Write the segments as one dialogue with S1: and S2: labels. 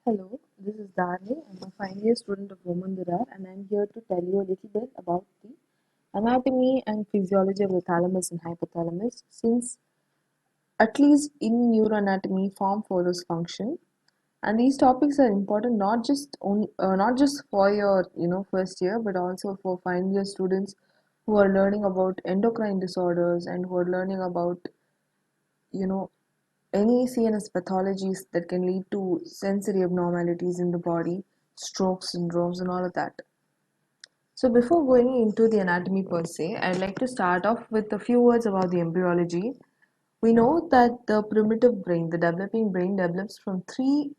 S1: Hello, this is Dharni. I'm a final year student of Womandirar and I'm here to tell you a little bit about the anatomy and physiology of the thalamus and hypothalamus since at least in neuroanatomy form follows function, and these topics are important not just for your first year but also for final year students who are learning about endocrine disorders and who are learning about you know any CNS pathologies that can lead to sensory abnormalities in the body, stroke syndromes, and all of that. So, before going into the anatomy per se, I'd like to start off with a few words about the embryology. We know that the primitive brain, the developing brain, develops from three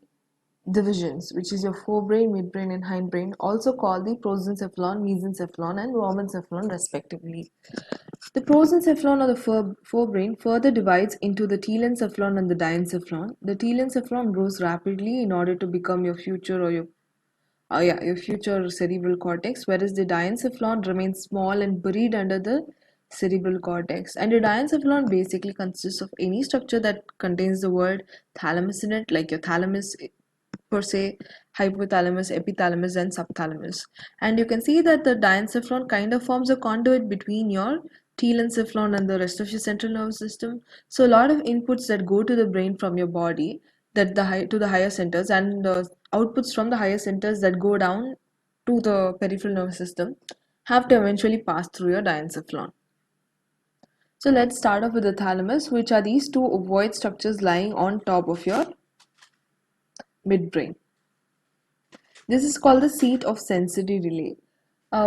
S1: divisions, which is your forebrain, midbrain, and hindbrain, also called the prosencephalon, mesencephalon, and rhomencephalon, respectively. The prosencephalon or the forebrain further divides into the telencephalon and the diencephalon. The telencephalon grows rapidly in order to become your future or your future cerebral cortex, whereas the diencephalon remains small and buried under the cerebral cortex. And the diencephalon basically consists of any structure that contains the word thalamus in it, like your thalamus per se, hypothalamus, epithalamus, and subthalamus. And you can see that the diencephalon kind of forms a conduit between your telencephalon and the rest of your central nervous system. So a lot of inputs that go to the brain from your body to the higher centers, and outputs from the higher centers that go down to the peripheral nervous system have to eventually pass through your diencephalon. So let's start off with the thalamus, which are these two ovoid structures lying on top of your midbrain. This is called the seat of sensory relay.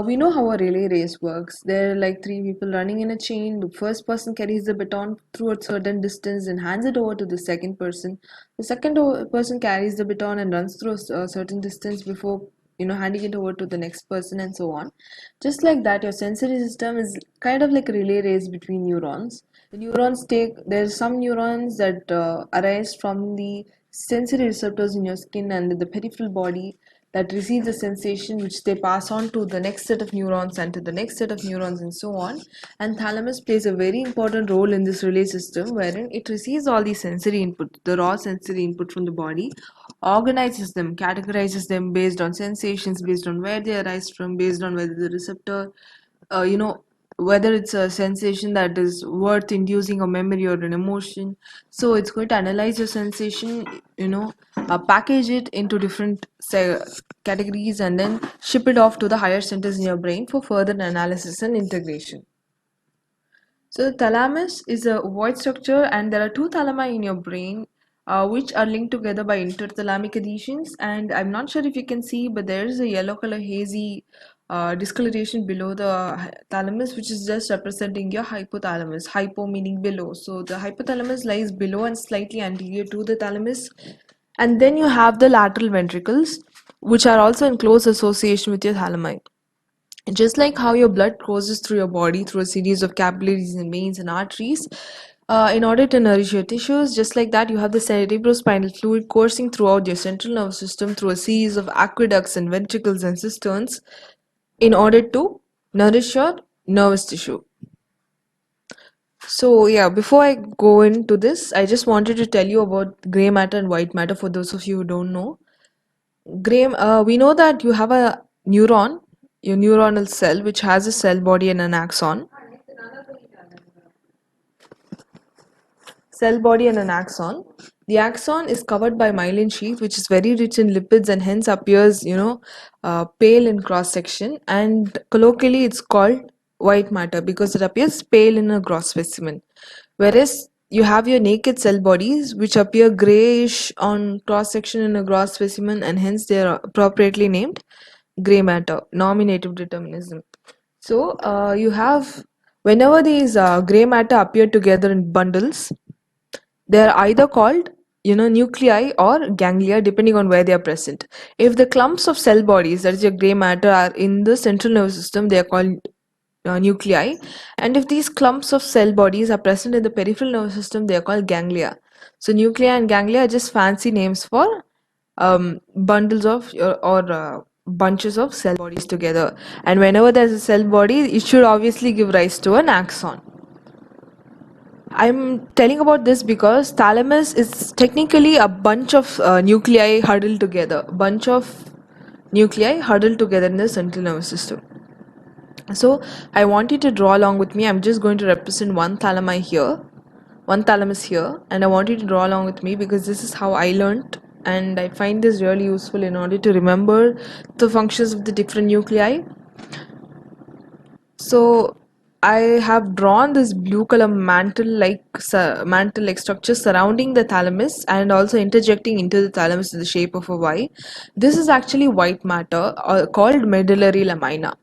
S1: We know how a relay race works. There are like three people running in a chain. The first person carries the baton through a certain distance and hands it over to the second person. The person carries the baton and runs through a certain distance before handing it over to the next person, and so on. Just like that, your sensory system is kind of like a relay race between neurons. There's some neurons that arise from the sensory receptors in your skin and the peripheral body that receives a sensation which they pass on to the next set of neurons and to the next set of neurons, and so on. And thalamus plays a very important role in this relay system, wherein it receives all the sensory input, the raw sensory input from the body, organizes them, categorizes them based on sensations, based on where they arise from, based on whether the receptor uh, you know whether it's a sensation that is worth inducing a memory or an emotion. So it's going to analyze your sensation, package it into different categories, and then ship it off to the higher centers in your brain for further analysis and integration. So the thalamus is a void structure, and there are two thalami in your brain, which are linked together by interthalamic adhesions. And I'm not sure if you can see, but there is a yellow color hazy discoloration below the thalamus, which is just representing your hypothalamus. Hypo meaning below. So the hypothalamus lies below and slightly anterior to the thalamus. And then you have the lateral ventricles, which are also in close association with your thalami. Just like how your blood courses through your body through a series of capillaries and veins and arteries in order to nourish your tissues, just like that, you have the cerebrospinal fluid coursing throughout your central nervous system through a series of aqueducts and ventricles and cisterns in order to nourish your nervous tissue. So, yeah, before I go into this, I just wanted to tell you about gray matter and white matter for those of you who don't know. We know that you have a neuron, your neuronal cell, which has a cell body and an axon. Cell body and an axon. The axon is covered by myelin sheath, which is very rich in lipids and hence appears, pale in cross section. And colloquially, it's called white matter because it appears pale in a gross specimen. Whereas you have your naked cell bodies, which appear grayish on cross section in a gross specimen, and hence they are appropriately named gray matter, nominative determinism. So you have whenever these gray matter appear together in bundles, they are either called nuclei or ganglia depending on where they are present. If the clumps of cell bodies, that is your gray matter, are in the central nervous system, they are called nuclei, and if these clumps of cell bodies are present in the peripheral nervous system, they are called ganglia. So nuclei and ganglia are just fancy names for bundles of or bunches of cell bodies together, and whenever there's a cell body, it should obviously give rise to an axon. I'm telling about this because thalamus is technically a bunch of nuclei huddled together, bunch of nuclei huddled together in the central nervous system. So I want you to draw along with me. I'm just going to represent one thalamus here, and I want you to draw along with me because this is how I learned, and I find this really useful in order to remember the functions of the different nuclei. So I have drawn this blue color mantle-like structure surrounding the thalamus and also interjecting into the thalamus in the shape of a Y. This is actually white matter called medullary lamina.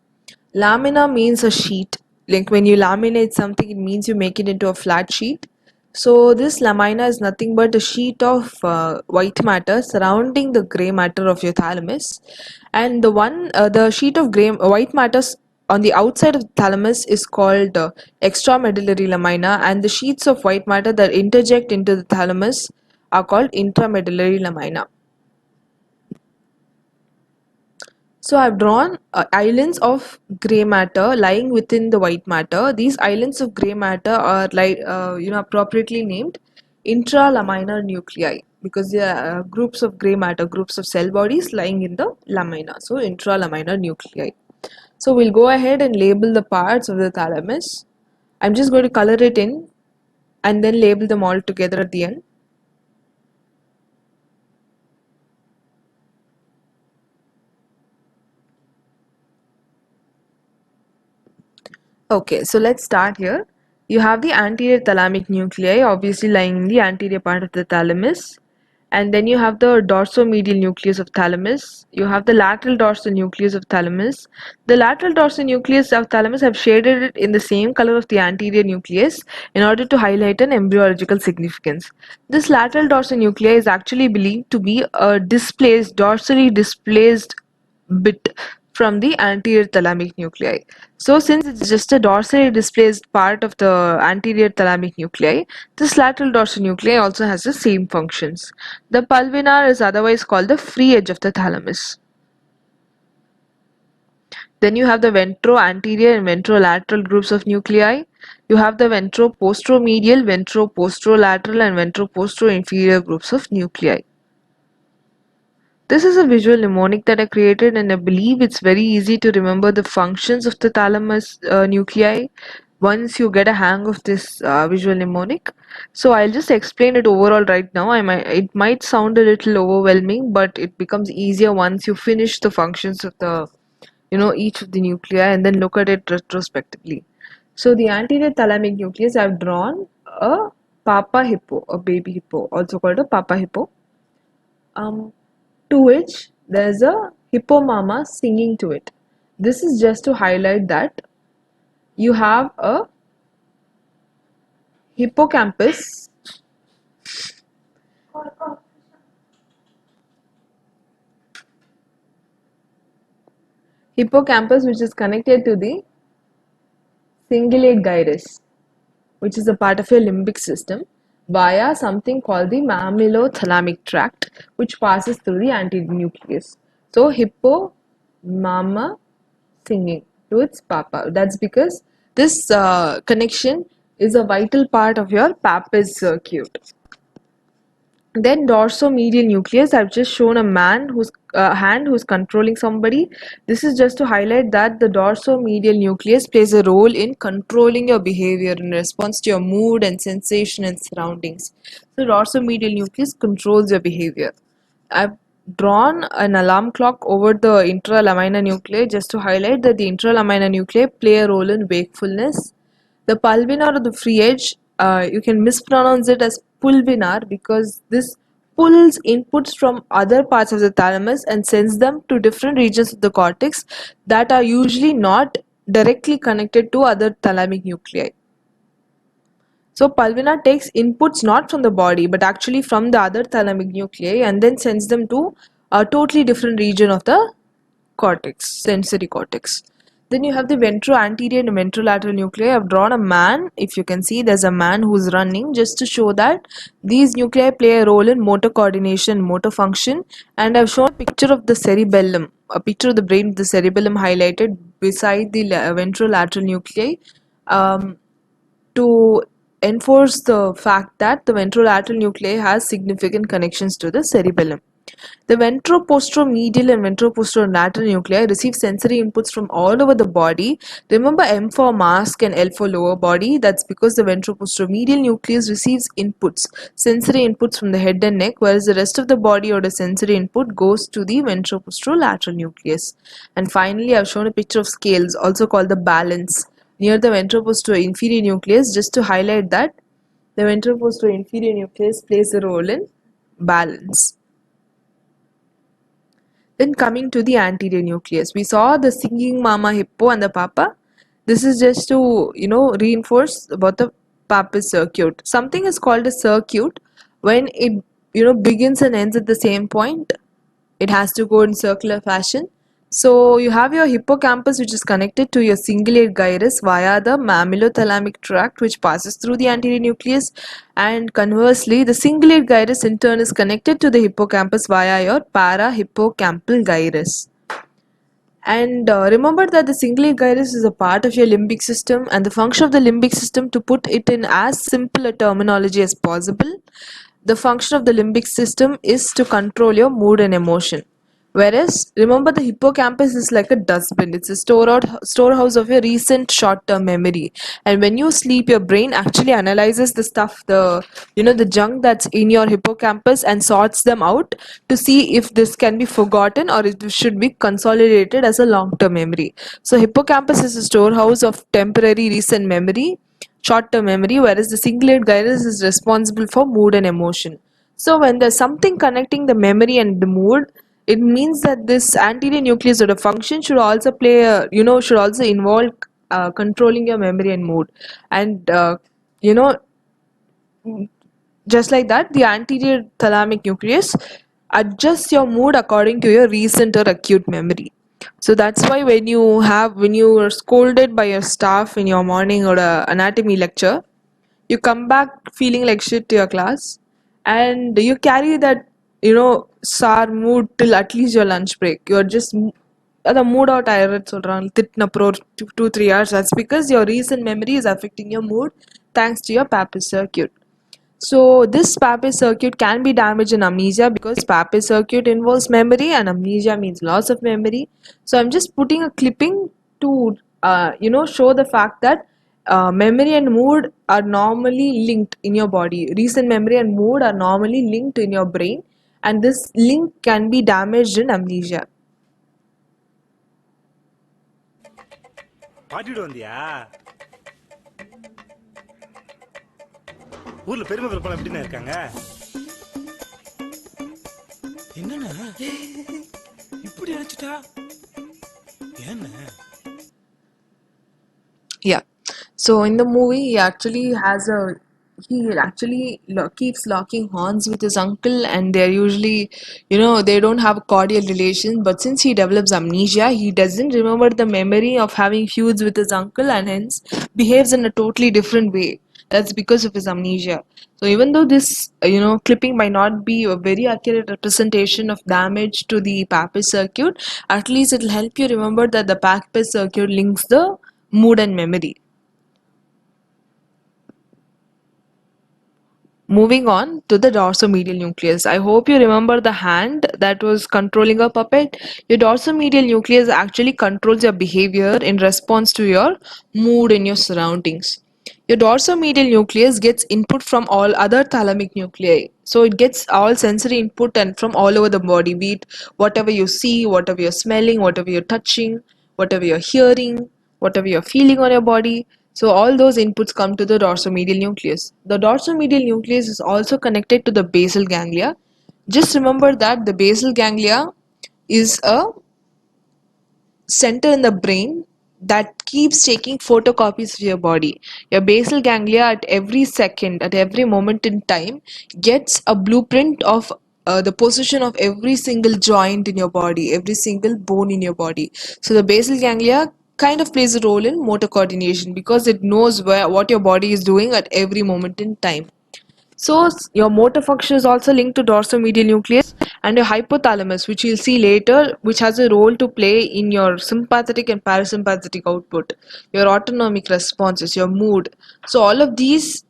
S1: Lamina means a sheet. Like when you laminate something, it means you make it into a flat sheet. So this lamina is nothing but a sheet of white matter surrounding the gray matter of your thalamus, and the sheet of white matter on the outside of the thalamus is called extramedullary lamina, and the sheets of white matter that interject into the thalamus are called intramedullary lamina. So I've drawn islands of gray matter lying within the white matter. These islands of gray matter are appropriately named intralaminar nuclei because they are groups of gray matter, groups of cell bodies lying in the lamina. So intralaminar nuclei. So we'll go ahead and label the parts of the thalamus. I'm just going to color it in and then label them all together at the end. Okay, so let's start here. You have the anterior thalamic nuclei, obviously lying in the anterior part of the thalamus. And then you have the dorsomedial nucleus of thalamus. You have the lateral dorsal nucleus of thalamus. The lateral dorsal nucleus of thalamus have shaded it in the same color of the anterior nucleus in order to highlight an embryological significance. This lateral dorsal nuclei is actually believed to be a dorsally displaced bit from the anterior thalamic nuclei. So since it's just a dorsally displaced part of the anterior thalamic nuclei, this lateral dorsal nuclei also has the same functions. The pulvinar is otherwise called the free edge of the thalamus. Then you have the ventro-anterior and ventrolateral groups of nuclei. You have the ventro-posteromedial, ventro-posterolateral and ventro-postero-inferior groups of nuclei. This is a visual mnemonic that I created, and I believe it's very easy to remember the functions of the thalamus nuclei once you get a hang of this visual mnemonic. So I'll just explain it overall right now. It might sound a little overwhelming, but it becomes easier once you finish the functions of the each of the nuclei and then look at it retrospectively. So the anterior thalamic nucleus, I've drawn a papa hippo, a baby hippo, also called a papa hippo. Um, to which there's a hippo mama singing to it. This is just to highlight that you have a hippocampus which is connected to the cingulate gyrus, which is a part of your limbic system, via something called the mammillothalamic tract, which passes through the anterior nucleus. So hippo mama singing to its papa. That's because this connection is a vital part of your Papez circuit. Then dorsomedial nucleus, I've just shown a man whose hand who's controlling somebody. This is just to highlight that the dorsomedial nucleus plays a role in controlling your behavior in response to your mood and sensation and surroundings. So dorsomedial nucleus controls your behavior. I've drawn an alarm clock over the intralamina nuclei just to highlight that the intralamina nuclei play a role in wakefulness. The pulvinar or the free edge, you can mispronounce it as pulvinar because this pulls inputs from other parts of the thalamus and sends them to different regions of the cortex that are usually not directly connected to other thalamic nuclei. So pulvinar takes inputs not from the body but actually from the other thalamic nuclei and then sends them to a totally different region of the cortex, sensory cortex. Then you have the ventro-anterior and ventrolateral nuclei. I've drawn a man. If you can see, there's a man who's running just to show that these nuclei play a role in motor coordination, motor function. And I've shown a picture of the cerebellum, a picture of the brain with the cerebellum highlighted beside the ventrolateral nuclei. To enforce the fact that the ventrolateral nuclei has significant connections to the cerebellum. The ventroposteromedial and ventroposterolateral nuclei receive sensory inputs from all over the body. Remember M for mask and L for lower body. That's because the ventroposteromedial nucleus receives inputs, sensory inputs from the head and neck, whereas the rest of the body or the sensory input goes to the ventroposterolateral nucleus. And finally, I've shown a picture of scales, also called the balance, near the ventroposterior inferior nucleus, just to highlight that the ventroposterior inferior nucleus plays a role in balance. Then coming to the anterior nucleus, we saw the singing mama hippo and the papa. This is just to reinforce about the Pappas circuit. Something is called a circuit when it begins and ends at the same point. It has to go in circular fashion. So you have your hippocampus, which is connected to your cingulate gyrus via the mammillothalamic tract, which passes through the anterior nucleus, and conversely the cingulate gyrus in turn is connected to the hippocampus via your parahippocampal gyrus. And remember that the cingulate gyrus is a part of your limbic system, and the function of the limbic system, to put it in as simple a terminology as possible, the function of the limbic system is to control your mood and emotion. Whereas, remember, the hippocampus is like a dustbin. It's a storehouse of your recent short-term memory. And when you sleep, your brain actually analyzes the stuff, the junk that's in your hippocampus, and sorts them out to see if this can be forgotten or if it should be consolidated as a long-term memory. So, hippocampus is a storehouse of temporary recent memory, short-term memory, whereas the cingulate gyrus is responsible for mood and emotion. So when there's something connecting the memory and the mood, it means that this anterior nucleus or the function should also should also involve controlling your memory and mood. And you know just like that, the anterior thalamic nucleus adjusts your mood according to your recent or acute memory. So that's why when you are scolded by your staff in your morning or a anatomy lecture, you come back feeling like shit to your class, and you carry that sour mood till at least your lunch break. You're just the mood out tired சொல்றாங்க திட்டின அப்புறம் 2-3 hours. That's because your recent memory is affecting your mood thanks to your Pappas circuit. So this Pappas circuit can be damaged in amnesia because Pappas circuit involves memory and amnesia means loss of memory. So I'm just putting a clipping to show the fact that memory and mood are normally linked in your body. Recent memory and mood are normally linked in your brain, and this link can be damaged in amnesia.
S2: பாட்டிட்டு வந்தியா? ஊர்ல பெருமை விருப்பம் எப்படின்னா இருக்காங்க? என்னன்னா இப்படி அழைச்சிட்டா? என்ன?
S1: Yeah. So in the movie, he actually keeps locking horns with his uncle, and they're usually, they don't have a cordial relation. But since he develops amnesia, he doesn't remember the memory of having feuds with his uncle, and hence behaves in a totally different way. That's because of his amnesia. So even though this, clipping might not be a very accurate representation of damage to the Pappas circuit, at least it'll help you remember that the Pappas circuit links the mood and memory. Moving on to the dorsomedial nucleus. I hope you remember the hand that was controlling a puppet. Your dorsomedial nucleus actually controls your behavior in response to your mood and your surroundings. Your dorsomedial nucleus gets input from all other thalamic nuclei. So it gets all sensory input and from all over the body, be it whatever you see, whatever you're smelling, whatever you're touching, whatever you're hearing, whatever you're feeling on your body. So all those inputs come to the dorsomedial nucleus. The dorsomedial nucleus is also connected to the basal ganglia. Just remember that the basal ganglia is a center in the brain that keeps taking photocopies of your body. Your basal ganglia at every second, at every moment in time, gets a blueprint of the position of every single joint in your body, every single bone in your body. So the basal ganglia kind of plays a role in motor coordination because it knows what your body is doing at every moment in time. So your motor function is also linked to dorsomedial nucleus, and your hypothalamus, which you'll see later, which has a role to play in your sympathetic and parasympathetic output, your autonomic responses, your mood. So all of these,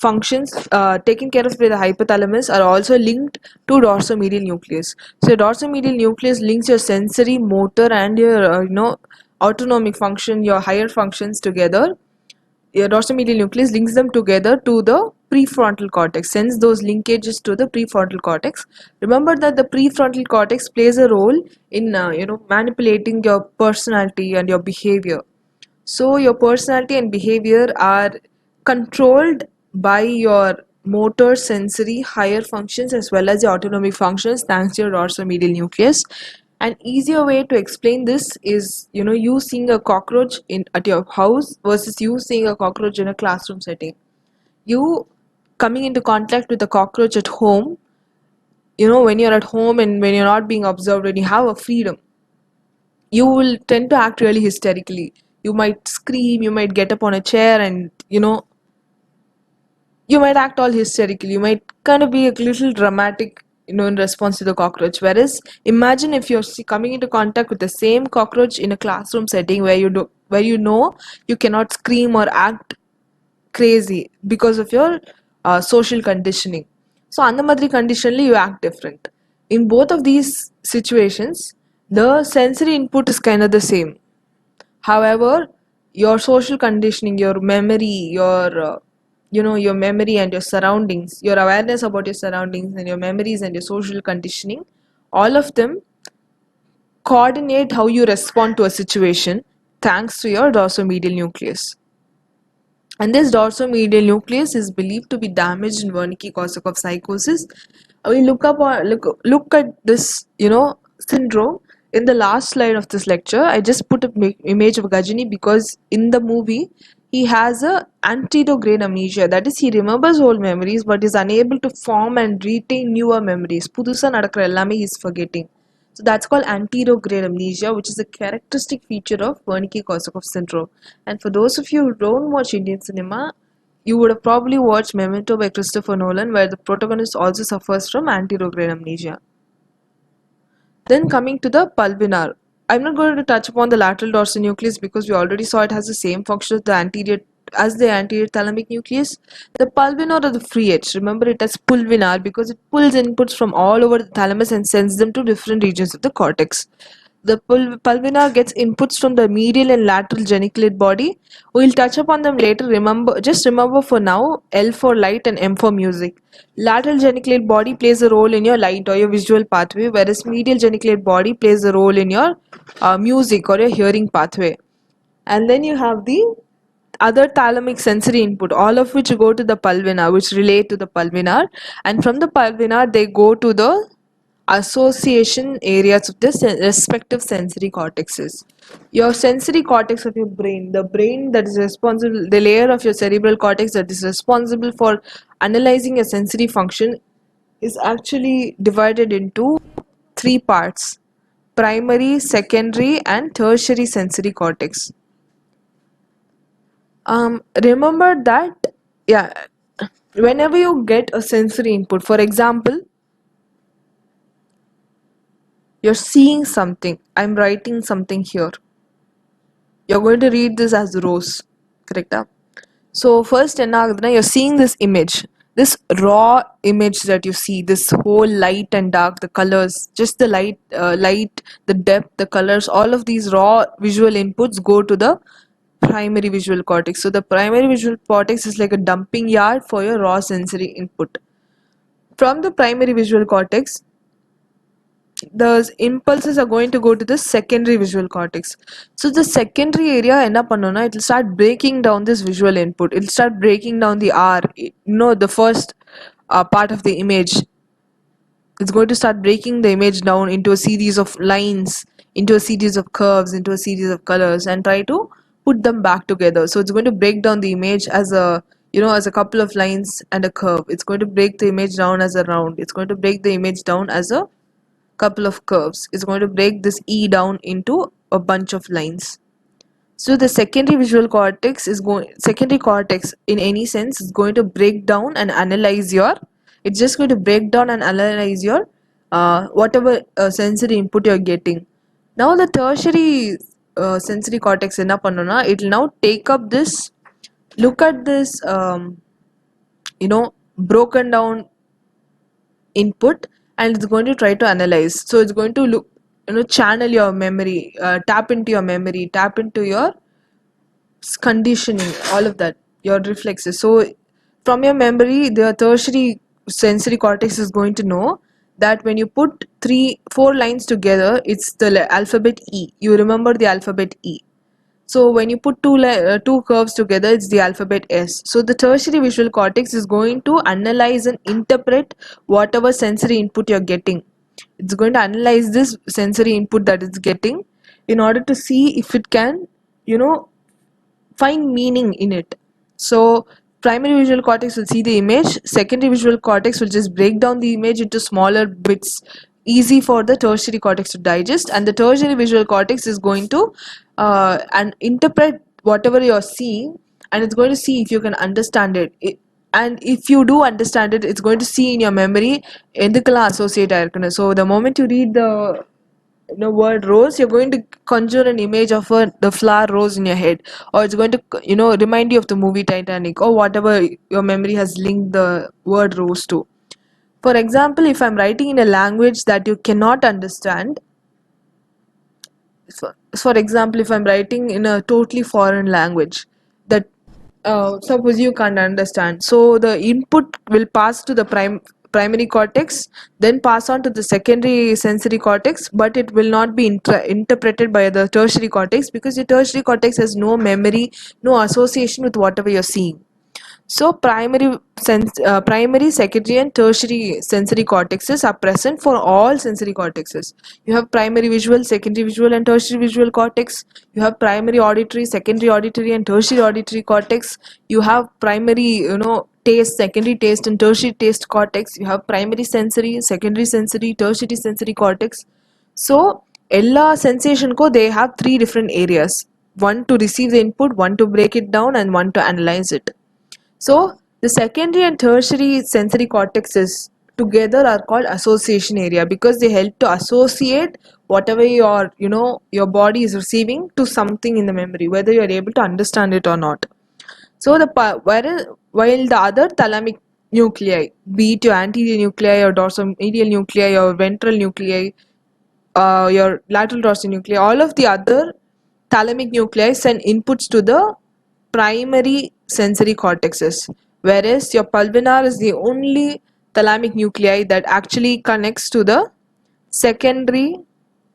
S1: functions taken care of by the hypothalamus are also linked to dorsomedial nucleus. So dorsomedial nucleus links your sensory, motor, and your autonomic function, your higher functions together. Your dorsomedial nucleus links them together to the prefrontal cortex, sends those linkages to the prefrontal cortex. Remember that the prefrontal cortex plays a role in manipulating your personality and your behavior. So your personality and behavior are controlled by your motor, sensory, higher functions as well as the autonomic functions thanks to your dorsomedial nucleus. An easier way to explain this is, you seeing a cockroach in at your house versus you seeing a cockroach in a classroom setting. You coming into contact with a cockroach at home, when you're at home and when you're not being observed and you have a freedom, you will tend to act really hysterically. You might scream, you might get up on a chair, and you might act all hysterical. You might kind of be a little dramatic, in response to the cockroach. Whereas, imagine if you're coming into contact with the same cockroach in a classroom setting where you cannot scream or act crazy because of your social conditioning. So, அந்த மாதிரி conditionally you act different. In both of these situations, the sensory input is kind of the same. However, your social conditioning, your memory, your memory and your surroundings, your awareness about your surroundings and your memories and your social conditioning, all of them coordinate how you respond to a situation thanks to your dorsomedial nucleus. And this dorsomedial nucleus is believed to be damaged in Wernicke-Korsakoff psychosis. We look at this, syndrome in the last slide of this lecture. I just put an image of Gajini because in the movie he has a anterograde amnesia. That is, he remembers old memories but is unable to form and retain newer memories. புதுசா நடக்கிற எல்லாமே he is forgetting. So that's called anterograde amnesia, which is a characteristic feature of Wernicke-Korsakoff syndrome. And for those of you who don't watch Indian cinema, you would have probably watched Memento by Christopher Nolan, where the protagonist also suffers from anterograde amnesia. Then coming to the pulvinar. I'm not going to touch upon the lateral dorsal nucleus because we already saw it has the same function as the anterior thalamic nucleus. The pulvinar or the free edge, remember it as pulvinar because it pulls inputs from all over the thalamus and sends them to different regions of the cortex. The pulvinar gets inputs from the medial and lateral geniculate body. We'll touch upon them later. Just remember for now, L for light and M for music. Lateral geniculate body plays a role in your light or your visual pathway, whereas medial geniculate body plays a role in your music or your hearing pathway. And then you have the other thalamic sensory input, all of which go to the pulvinar, which relate to the pulvinar, and from the pulvinar they go to the association areas of the respective sensory cortexes. Your sensory cortex of your brain, the brain that is responsible, the layer of your cerebral cortex that is responsible for analyzing a sensory function, is actually divided into three parts: primary, secondary, and tertiary sensory cortex. Remember that, yeah, whenever you get a sensory input, for example, you're seeing something, I'm writing something here, you're going to read this as rose, correct? So first, you're seeing this image, this raw image that you see, this whole light and dark, the colors, just the light, the depth, the colors, all of these raw visual inputs go to the primary visual cortex. So the primary visual cortex is like a dumping yard for your raw sensory input. From the primary visual cortex, the impulses are going to go to the secondary visual cortex. So the secondary area enna pannona, it will start breaking down this visual input. It will start breaking down the R, the first part of the image. It's going to start breaking the image down into a series of lines, into a series of curves, into a series of colors, and try to put them back together. So it's going to break down the image as a couple of lines and a curve. It's going to break the image down as a round. It's going to break the image down as a couple of curves. It's going to break this E down into a bunch of lines. So the secondary cortex in any sense is going to break down and analyze your, it's just going to break down and analyze your whatever sensory input you're getting. Now the tertiary sensory cortex enna pannuna, it will now take up this, look at this, broken down input, and it's going to try to analyze. So it's going to look, channel your memory, tap into your memory, tap into your conditioning, all of that, your reflexes. So from your memory, the tertiary sensory cortex is going to know that when you put 4 lines together, it's the alphabet E. You remember the alphabet E. So when you put two curves together, it's the alphabet S. So the tertiary visual cortex is going to analyze and interpret whatever sensory input you're getting. It's going to analyze this sensory input that it's getting in order to see if it can, you know, find meaning in it. So primary visual cortex will see the image, secondary visual cortex will just break down the image into smaller bits, easy for the tertiary cortex to digest, and the tertiary visual cortex is going to and interpret whatever you're seeing, and it's going to see if you can understand and if you do understand it, it's going to see in your memory எதுக்கெல்லாம் associate ஆயிருக்குன்னு. So the moment you read the word rose, you're going to conjure an image of the flower rose in your head, or it's going to remind you of the movie Titanic, or whatever your memory has linked the word rose to. For example, if I'm writing in a language that you cannot understand, for example, if I'm writing in a totally foreign language that suppose you can't understand, so the input will pass to the primary cortex, then pass on to the secondary sensory cortex, but it will not be interpreted by the tertiary cortex, because the tertiary cortex has no memory, no association with whatever you're seeing. So primary, secondary, and tertiary sensory cortexes are present for all sensory cortexes. You have primary visual, secondary visual, and tertiary visual cortex. You have primary auditory, secondary auditory, and tertiary auditory cortex. You have primary, taste, secondary taste, and tertiary taste cortex. You have primary sensory, secondary sensory, tertiary sensory cortex. So ella sensation ko they have 3 different areas. One to receive the input, one to break it down, and one to analyze it. So the secondary and tertiary sensory cortexes together are called association area, because they help to associate whatever your body is receiving to something in the memory, whether you are able to understand it or not. So while the other thalamic nuclei, be it your anterior nuclei, or dorsomedial nuclei, or ventral nuclei, your lateral dorsal nuclei, all of the other thalamic nuclei send inputs to the primary sensory cortexes, whereas your pulvinar is the only thalamic nuclei that actually connects to the secondary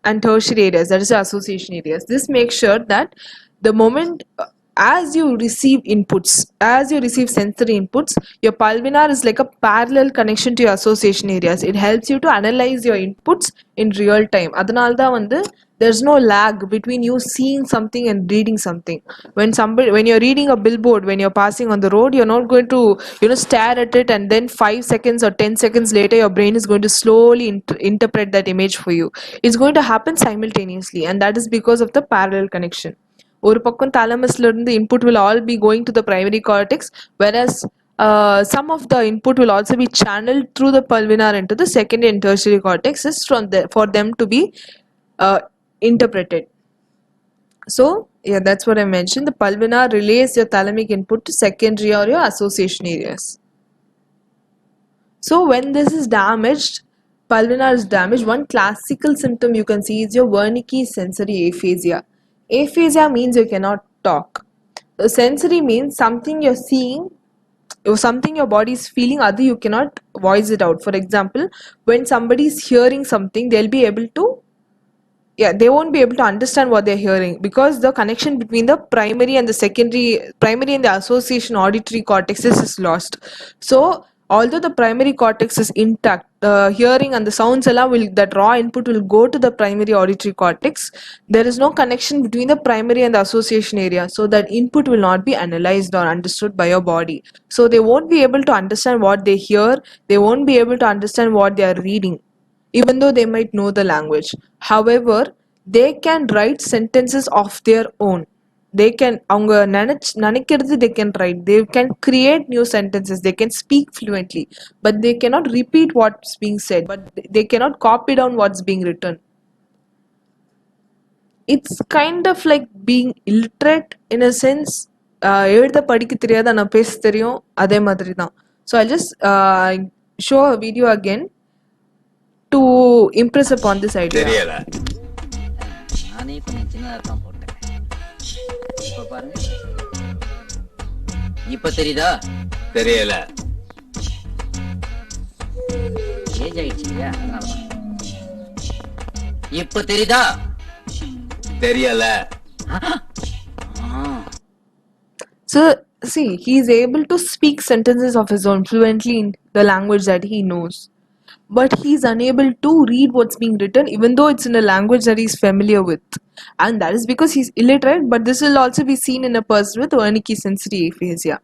S1: and tertiary areas, that is the association areas. This makes sure that the moment as you receive inputs, as you receive sensory inputs, your pulvinar is like a parallel connection to your association areas. It helps you to analyze your inputs in real time. Adanalda vandu there's no lag between you seeing something and reading something. When you're reading a billboard, when you're passing on the road, you're not going to stare at it, and then 5 seconds or 10 seconds later your brain is going to slowly interpret that image for you. It's going to happen simultaneously, and that is because of the parallel connection. ஒரு பக்கம் thalamusல இருந்து input will all be going to the primary cortex, whereas some of the input will also be channeled through the pulvinar into the secondary and tertiary cortexes for them to be interpreted. So yeah, that's what I mentioned. The pulvinar relays your thalamic input to secondary or your association areas. So when this is damaged, pulvinar is damaged, one classical symptom you can see is your Wernicke sensory aphasia. Aphasia means you cannot talk. The sensory means something you're seeing or something your body is feeling, other you cannot voice it out. For example, when somebody is hearing something, they'll be able to they won't be able to understand what they're hearing, because the connection between the primary and the association auditory cortexes is lost. So although the primary cortex is intact, the hearing and the sounds that raw input will go to the primary auditory cortex. There is no connection between the primary and the association area, so that input will not be analyzed or understood by your body. So they won't be able to understand what they hear, they won't be able to understand what they are reading, even though they might know the language. However, they can write sentences of their own. they can அவங்க நினைக்கிறது they can write, they can create new sentences, they can speak fluently, but they cannot repeat what's being said, but they cannot copy down what's being written. It's kind of like being illiterate in a sense. எழுத படிக்க தெரியாது ஆனா பேச தெரியும், அதே மாதிரி தான். So I'll just show a video again to impress upon this idea.
S3: தெரியல.
S4: நானே கொஞ்சம் சின்னதா தான் போட்டேன். இப்ப பாருங்க. இப்ப தெரியுதா?
S3: தெரியல.
S4: ஏஜ் ஆயிடுச்சு இல்லையா? அதனாலதான். இப்ப தெரியுதா?
S3: தெரியல.
S1: So, see, he is able to speak sentences of his own fluently in the language that he knows. But he is unable to read what's being written, even though it's in a language that he's familiar with. And that is because he's illiterate, but this will also be seen in a person with Wernicke sensory aphasia.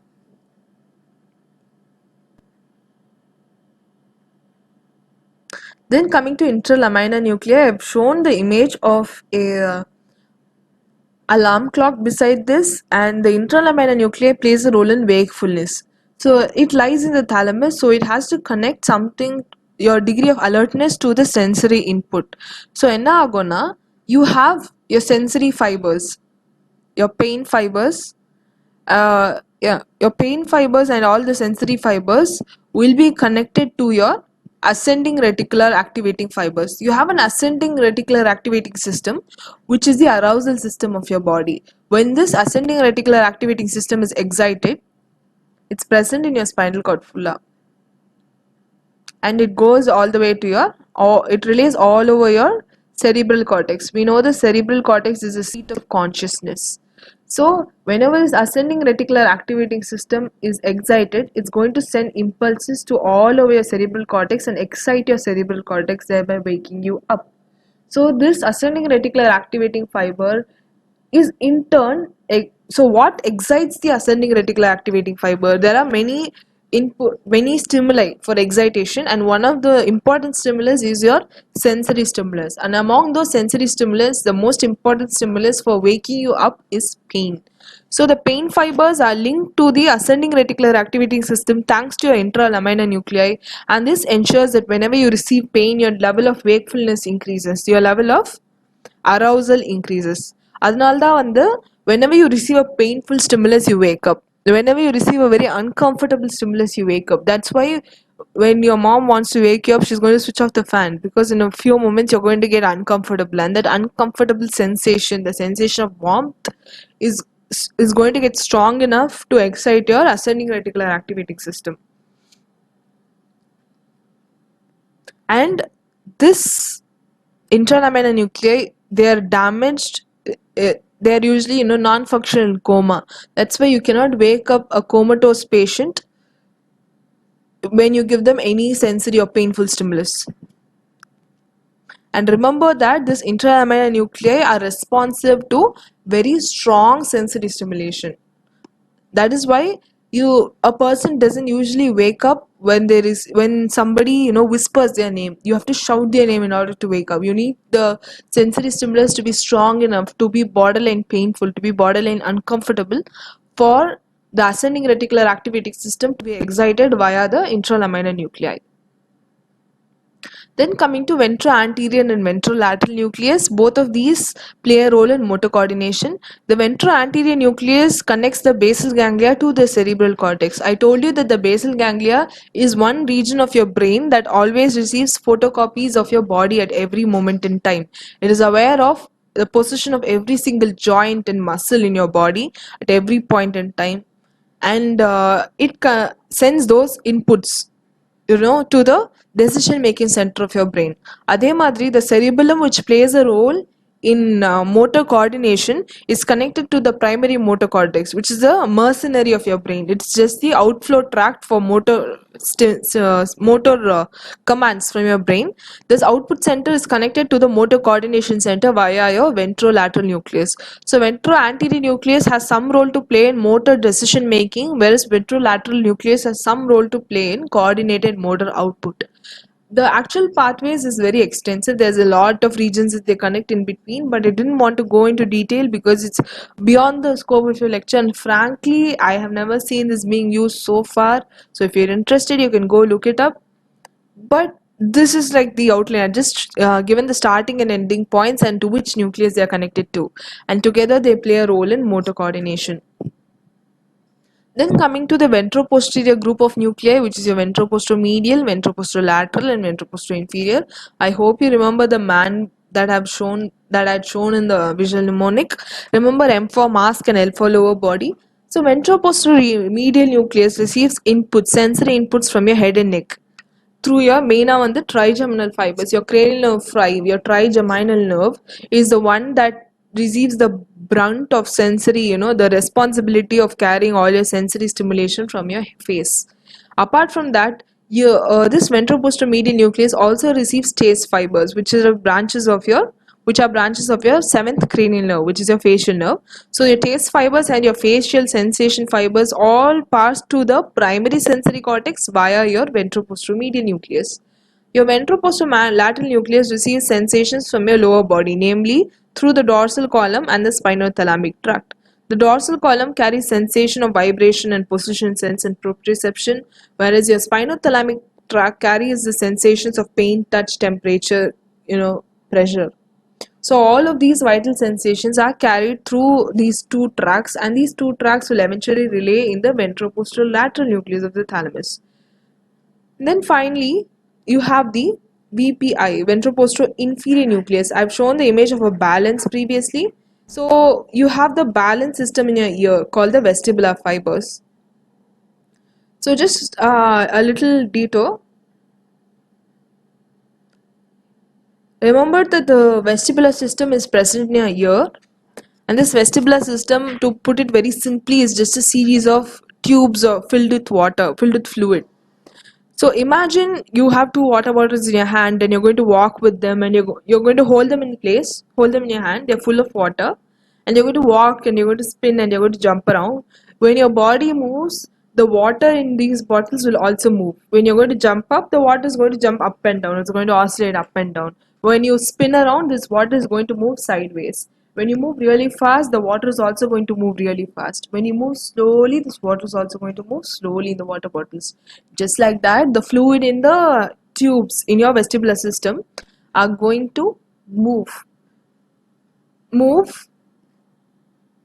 S1: Then coming to intralamina nuclei, I've shown the image of a alarm clock beside this, and the intralamina nuclei plays a role in wakefulness. So it lies in the thalamus, so it has to connect something, your degree of alertness, to the sensory input. So enna agona, you have your sensory fibers, your pain fibers, your pain fibers and all the sensory fibers will be connected to your ascending reticular activating fibers. You have an ascending reticular activating system, which is the arousal system of your body. When this ascending reticular activating system is excited, it's present in your spinal cord fulla, and it goes all the way to your, or it relays all over your cerebral cortex. We know the cerebral cortex is a seat of consciousness. So whenever this ascending reticular activating system is excited, it's going to send impulses to all over your cerebral cortex and excite your cerebral cortex, thereby waking you up. So this ascending reticular activating fiber is in turn, so what excites the ascending reticular activating fiber? There are many stimuli for excitation, and one of the important stimulus is your sensory stimulus, and among those sensory stimulus, the most important stimulus for waking you up is pain. So the pain fibers are linked to the ascending reticular activating system thanks to your intralamina nuclei, and this ensures that whenever you receive pain, your level of wakefulness increases, your level of arousal increases. அதனால்தான் வந்து whenever you receive a painful stimulus, you wake up. Whenever you receive a very uncomfortable stimulus, you wake up. That's why when your mom wants to wake you up, she's going to switch off the fan, because in a few moments you're going to get uncomfortable, and that uncomfortable sensation, the sensation of warmth, is going to get strong enough to excite your ascending reticular activating system. And this intralamina nuclei, they are damaged, they are usually non-functional in coma. That's why you cannot wake up a comatose patient when you give them any sensory or painful stimulus. And remember that this intralamina nuclei are responsive to very strong sensory stimulation. That is why a person doesn't usually wake up when somebody whispers their name. You have to shout their name in order to wake up. You need the sensory stimulus to be strong enough to be borderline painful, to be borderline uncomfortable, for the ascending reticular activating system to be excited via the intralamina nuclei. Then coming to ventroanterior and ventrolateral nucleus, both of these play a role in motor coordination. The ventroanterior nucleus connects the basal ganglia to the cerebral cortex. I told you that the basal ganglia is one region of your brain that always receives photocopies of your body at every moment in time. It is aware of the position of every single joint and muscle in your body at every point in time, and it sends those inputs to the decision making center of your brain. Adhe madri, the cerebellum, which plays a role in motor coordination, is connected to the primary motor cortex, which is the mercenary of your brain. It's just the outflow tract for motor commands from your brain. This output center is connected to the motor coordination center via your ventrolateral nucleus. So ventroanterior nucleus has some role to play in motor decision making, whereas ventrolateral nucleus has some role to play in coordinated motor output. The actual pathways is very extensive. There's a lot of regions that they connect in between, but I didn't want to go into detail because it's beyond the scope of your lecture, and frankly I have never seen this being used so far. So if you're interested, you can go look it up. But this is like the outline. I just given the starting and ending points and to which nucleus they are connected to, and together they play a role in motor coordination. Then coming to the ventroposterior group of nuclei, which is your ventroposteromedial, ventroposterolateral, and ventroposterior-inferior. I hope you remember the man that I had shown in the visual mnemonic. Remember M for mask and L for lower body. So ventroposterior nucleus receives inputs, sensory inputs from your head and neck through your main on the trigeminal fibers. Your cranial nerve 5, your trigeminal nerve, is the one that receives the brunt of sensory, the responsibility of carrying all your sensory stimulation from your face. Apart from that, this ventroposteromedial nucleus also receives taste fibers, which are branches of your seventh cranial nerve, which is your facial nerve. So your taste fibers and your facial sensation fibers all pass to the primary sensory cortex via your ventroposteromedial nucleus. Your ventroposterolateral nucleus receives sensations from your lower body, namely through the dorsal column and the spinothalamic tract. The dorsal column carries sensation of vibration and position sense and proprioception, whereas your spinothalamic tract carries the sensations of pain, touch, temperature, pressure. So all of these vital sensations are carried through these two tracts, and these two tracts will eventually relay in the ventroposterolateral nucleus of the thalamus. Then finally, you have the VPI, ventroposteroinferior nucleus. I've shown the image of a balance previously. So you have the balance system in your ear called the vestibular fibers. So just a little detour. Remember that the vestibular system is present in your ear, and this vestibular system, to put it very simply, is just a series of tubes filled with water, filled with fluid. So imagine you have two water bottles in your hand and you're going to walk with them, and you're going to hold them in place, hold them in your hand, they're full of water, and you're going to walk and you're going to spin and you're going to jump around. When your body moves, the water in these bottles will also move. When you're going to jump up, the water is going to jump up and down, it's going to oscillate up and down. When you spin around, this water is going to move sideways. When you move really fast, the water is also going to move really fast. When you move slowly, this water is also going to move slowly in the water bottles. Just like that, the fluid in the tubes in your vestibular system are going to move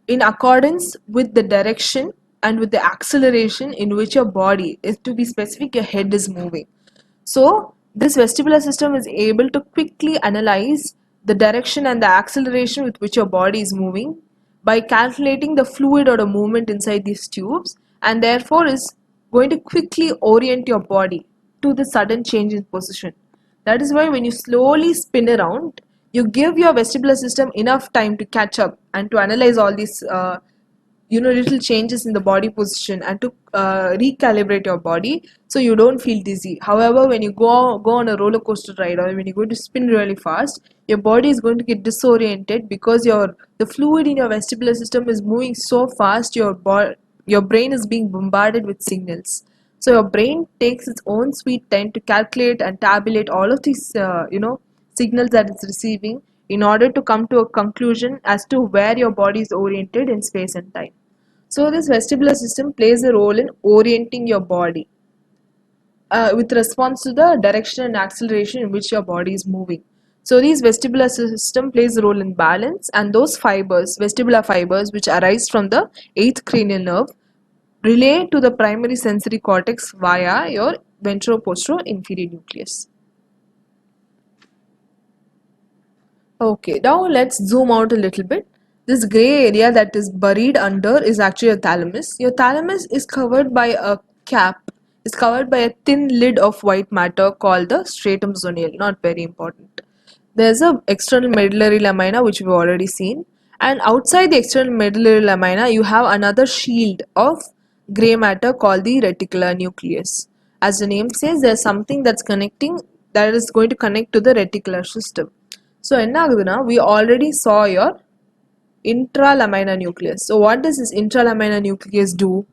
S1: in accordance with the direction and with the acceleration in which your body, is to be specific, your head is moving. So this vestibular system is able to quickly analyze the direction and the acceleration with which your body is moving by calculating the fluid or the movement inside these tubes, and therefore is going to quickly orient your body to the sudden change in position. That is why when you slowly spin around, you give your vestibular system enough time to catch up and to analyze all these little changes in the body position, and to recalibrate your body so you don't feel dizzy. However, when you go on a roller coaster ride, or when you're going to spin really fast, your body is going to get disoriented because the fluid in your vestibular system is moving so fast. Your brain is being bombarded with signals. So your brain takes its own sweet time to calculate and tabulate all of these signals that it's receiving, in order to come to a conclusion as to where your body is oriented in space and time. So this vestibular system plays a role in orienting your body with response to the direction and acceleration in which your body is moving. So these vestibular system plays a role in balance, and those fibers, vestibular fibers, which arise from the 8th cranial nerve, relay to the primary sensory cortex via your ventroposteroinferior nucleus. Okay, now let's zoom out a little bit. This gray area that is buried under is actually your thalamus. Your thalamus is covered by a cap, is covered by a thin lid of white matter called the stratum zoneal. Not very important. There's a external medullary lamina, which we've already seen, and outside the external medullary lamina you have another shield of gray matter called the reticular nucleus. As the name says, there's something that is going to connect to the reticular system. So enna aguduna, we already saw your intralaminar nucleus. So what does this intralaminar nucleus do?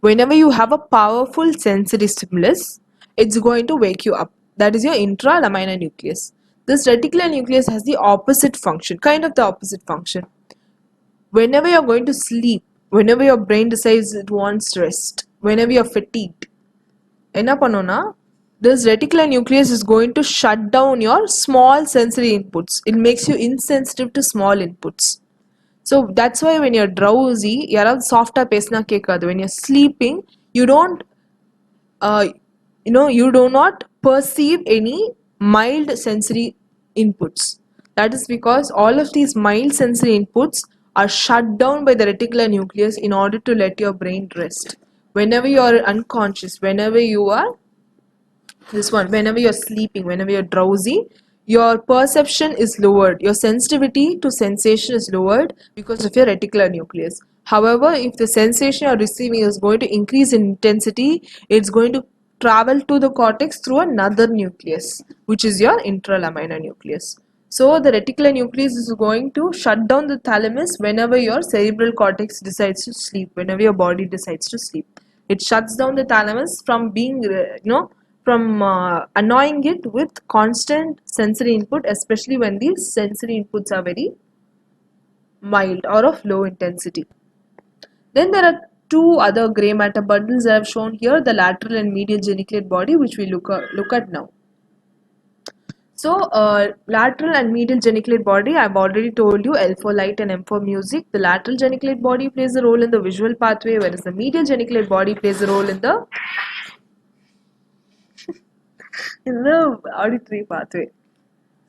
S1: Whenever you have a powerful sensory stimulus, it's going to wake you up. That is your intralamina nucleus. This reticular nucleus has the opposite function, kind of the opposite function. Whenever you're going to sleep, whenever your brain decides it wants rest, whenever you're fatigued, என்ன பண்ணும்னா this reticular nucleus is going to shut down your small sensory inputs. It makes you insensitive to small inputs. So that's why when you're drowsy, யாராவது சாஃப்டா பேசினா கேட்காது. When you're sleeping, you don't uh, you do not perceive any mild sensory inputs. That is because all of these mild sensory inputs are shut down by the reticular nucleus in order to let your brain rest. Whenever you are unconscious, whenever you are whenever you're sleeping, whenever you're drowsy, your perception is lowered, your sensitivity to sensation is lowered because of your reticular nucleus. However, if the sensation you're receiving is going to increase in intensity, it's going to travel to the cortex through another nucleus, which is your intralamina nucleus. So the reticular nucleus is going to shut down the thalamus whenever your cerebral cortex decides to sleep, whenever your body decides to sleep. It shuts down the thalamus from being, from annoying it with constant sensory input, especially when these sensory inputs are very mild or of low intensity. Then there are two other gray matter bundles that I've shown here, the lateral and medial geniculate body, which we look at now. So lateral and medial geniculate body, I've already told you, L for light and M for music. The lateral geniculate body plays a role in the visual pathway, whereas the medial geniculate body plays a role in the auditory pathway.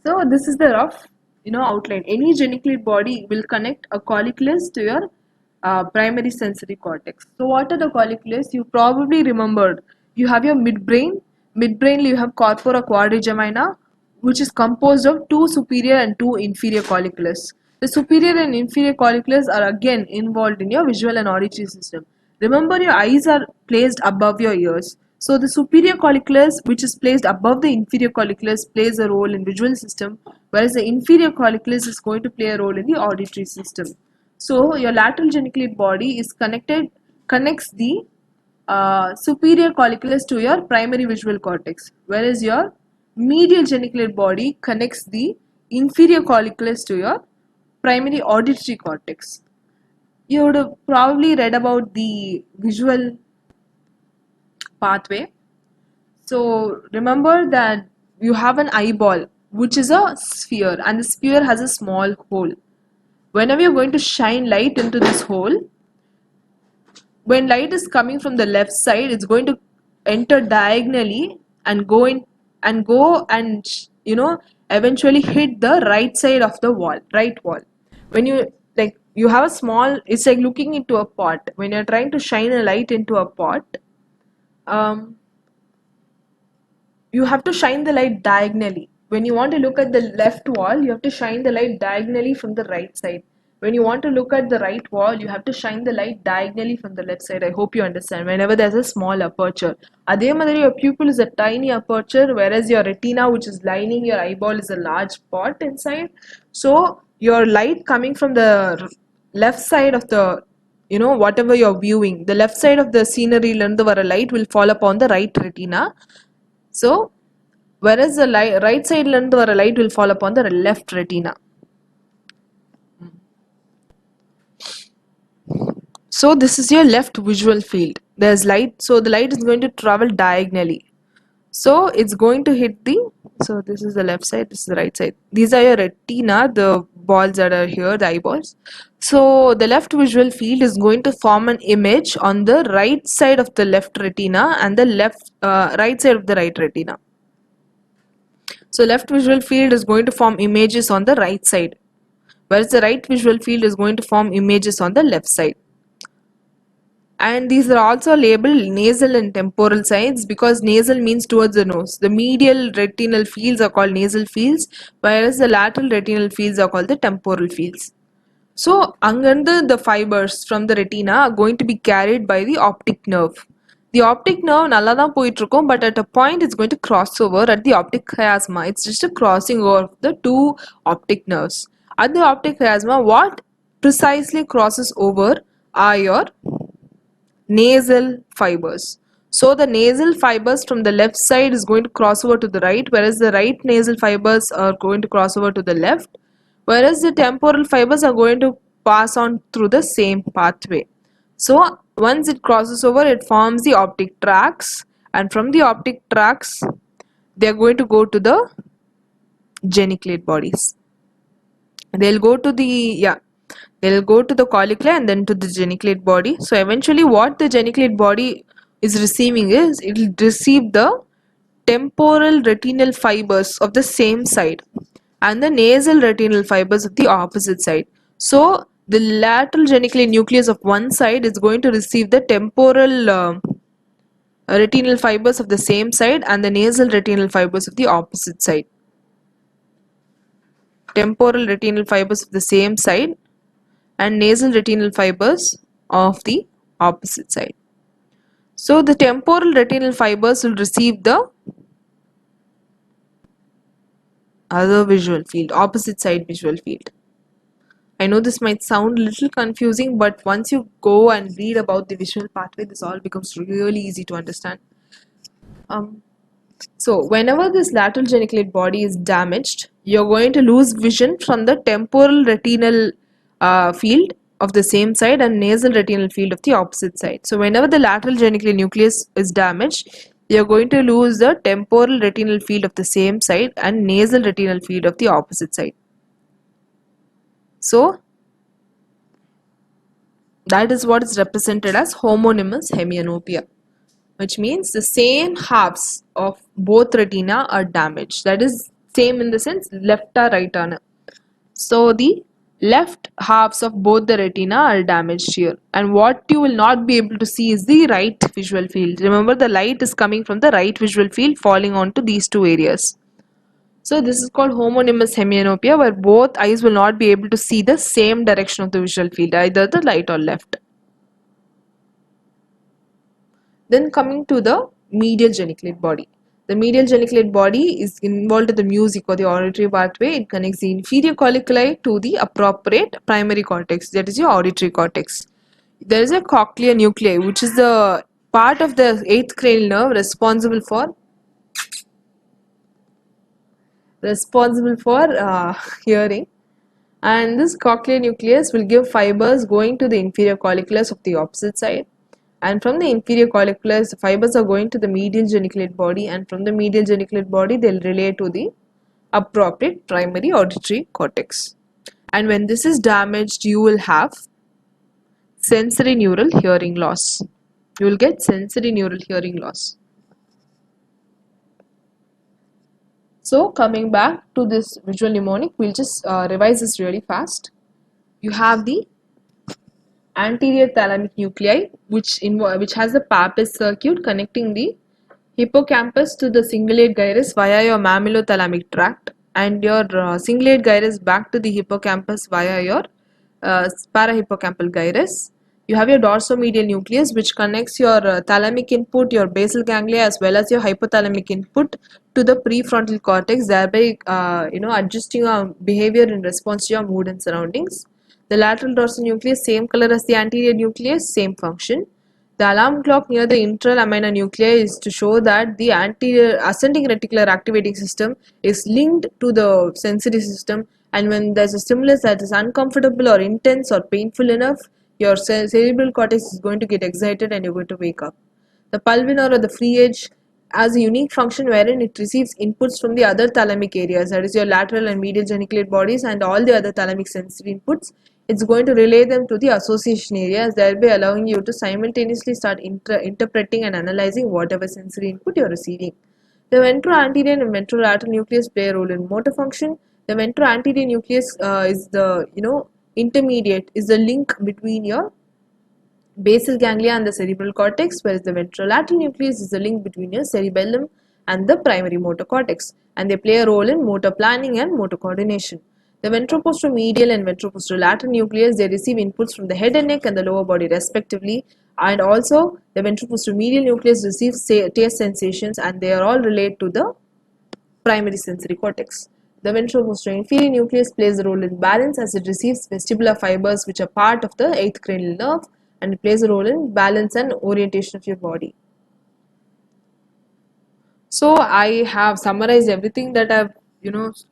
S1: So this is the rough, outline. Any geniculate body will connect a colliculus to your primary sensory cortex. So what are the colliculus? You probably remembered. You have your midbrain. Midbrain you have corpora quadrigemina, which is composed of two superior and two inferior colliculus. The superior and inferior colliculus are again involved in your visual and auditory system. Remember, your eyes are placed above your ears. So the superior colliculus, which is placed above the inferior colliculus, plays a role in visual system, whereas the inferior colliculus is going to play a role in the auditory system. So your lateral geniculate body is connects the superior colliculus to your primary visual cortex, whereas your medial geniculate body connects the inferior colliculus to your primary auditory cortex. You would have probably read about the visual pathway. So remember that you have an eyeball, which is a sphere, and the sphere has a small hole. Whenever you're going to shine light into this hole, when light is coming from the left side, it's going to enter diagonally and go and eventually hit the right side of the right wall. When you have a small, it's like looking into a pot. When you're trying to shine a light into a pot, you have to shine the light diagonally. When you want to look at the left wall, you have to shine the light diagonally from the right side. When you want to look at the right wall, you have to shine the light diagonally from the left side. I hope you understand. Whenever there's a small aperture. Adhe madari, your pupil is a tiny aperture, whereas your retina, which is lining your eyeball, is a large pot inside. So your light coming from the left side of the, whatever you're viewing, the left side of the scenery light will fall upon the right retina. So whereas the right side light will fall upon the left retina. So this is your left visual field. There's light, so the light is going to travel diagonally. So it's going to hit so this is the left side, this is the right side. These are your retina, the balls that are here, the eyeballs. So the left visual field is going to form an image on the right side of the left retina and the right side of the right retina. So left visual field is going to form images on the right side, whereas the right visual field is going to form images on the left side. And these are also labeled nasal and temporal sides because nasal means towards the nose. The medial retinal fields are called nasal fields, whereas the lateral retinal fields are called the temporal fields. So the fibers from the retina are going to be carried by the optic nerve. The optic nerve nalla dhaan poitrukom, but at a point it's going to cross over at the optic chiasma. It's just a crossing over of the two optic nerves. At the optic chiasma, what precisely crosses over are your nasal fibers. So the nasal fibers from the left side is going to cross over to the right, whereas the right nasal fibers are going to cross over to the left, whereas the temporal fibers are going to pass on through the same pathway. So once it crosses over, it forms the optic tracts, and from the optic tracts, they are going to go to the geniculate bodies. They'll go to the they'll go to the colliculi and then to the geniculate body. So eventually, what the geniculate body is receiving is it will receive the temporal retinal fibers of the same side and the nasal retinal fibers of the opposite side. So the lateral geniculate nucleus of one side is going to receive the temporal retinal fibers of the same side and the nasal retinal fibers of the opposite side. Temporal retinal fibers of the same side and nasal retinal fibers of the opposite side. So the temporal retinal fibers will receive the other visual field, opposite side visual field. I know this might sound a little confusing, but once you go and read about the visual pathway, this all becomes really easy to understand. So whenever this lateral geniculate body is damaged, you're going to lose vision from the temporal retinal field of the same side and nasal retinal field of the opposite side. So whenever the lateral geniculate nucleus is damaged, you're going to lose the temporal retinal field of the same side and nasal retinal field of the opposite side. So that is what is represented as homonymous hemianopia, which means the same halves of both retina are damaged. That is same in the sense left or right ana. So the left halves of both the retina are damaged here, and what you will not be able to see is the right visual field. Remember, the light is coming from the right visual field falling onto these two areas. So this is called homonymous hemianopia, where both eyes will not be able to see the same direction of the visual field, either the right or left. Then coming to the medial geniculate body. The medial geniculate body is involved in the music or the auditory pathway. It connects the inferior colliculi to the appropriate primary cortex, that is your auditory cortex. There is a cochlear nuclei, which is the part of the 8th cranial nerve responsible for hearing, and this cochlear nucleus will give fibers going to the inferior colliculus of the opposite side, and from the inferior colliculus the fibers are going to the medial geniculate body, and from the medial geniculate body they'll relay to the appropriate primary auditory cortex. And when this is damaged, you will have sensory neural hearing loss. You will get sensory neural hearing loss. So coming back to this visual mnemonic, we'll just revise this really fast. You have the anterior thalamic nuclei, which has the Papez circuit connecting the hippocampus to the cingulate gyrus via your mammillothalamic tract, and your cingulate gyrus back to the hippocampus via your parahippocampal gyrus. You have your dorsomedial nucleus, which connects your thalamic input, your basal ganglia, as well as your hypothalamic input to the prefrontal cortex, thereby adjusting your behavior in response to your mood and surroundings. The lateral dorsal nucleus, same color as the anterior nucleus, same function. The alarm clock near the intralamina nuclei is to show that the anterior ascending reticular activating system is linked to the sensory system, and when there's a stimulus that is uncomfortable or intense or painful enough, your cerebral cortex is going to get excited and you're going to wake up. The pulvinar or the free edge has a unique function wherein it receives inputs from the other thalamic areas, that is your lateral and medial geniculate bodies and all the other thalamic sensory inputs. It's going to relay them to the association areas, thereby allowing you to simultaneously start interpreting and analyzing whatever sensory input you're receiving. The ventroanterior and ventrolateral nucleus play a role in motor function. The ventroanterior nucleus is the intermediate, is the link between your basal ganglia and the cerebral cortex, whereas the ventrolateral nucleus is the link between your cerebellum and the primary motor cortex, and they play a role in motor planning and motor coordination. The ventroposteromedial and ventroposterolateral nucleus, they receive inputs from the head and neck and the lower body respectively, and also the ventroposteromedial nucleus receives taste sensations, and they are all related to the primary sensory cortex. The ventroposterior inferior nucleus plays a role in balance as it receives vestibular fibers which are part of the 8th cranial nerve, and it plays a role in balance and orientation of your body. So I have summarized everything that I've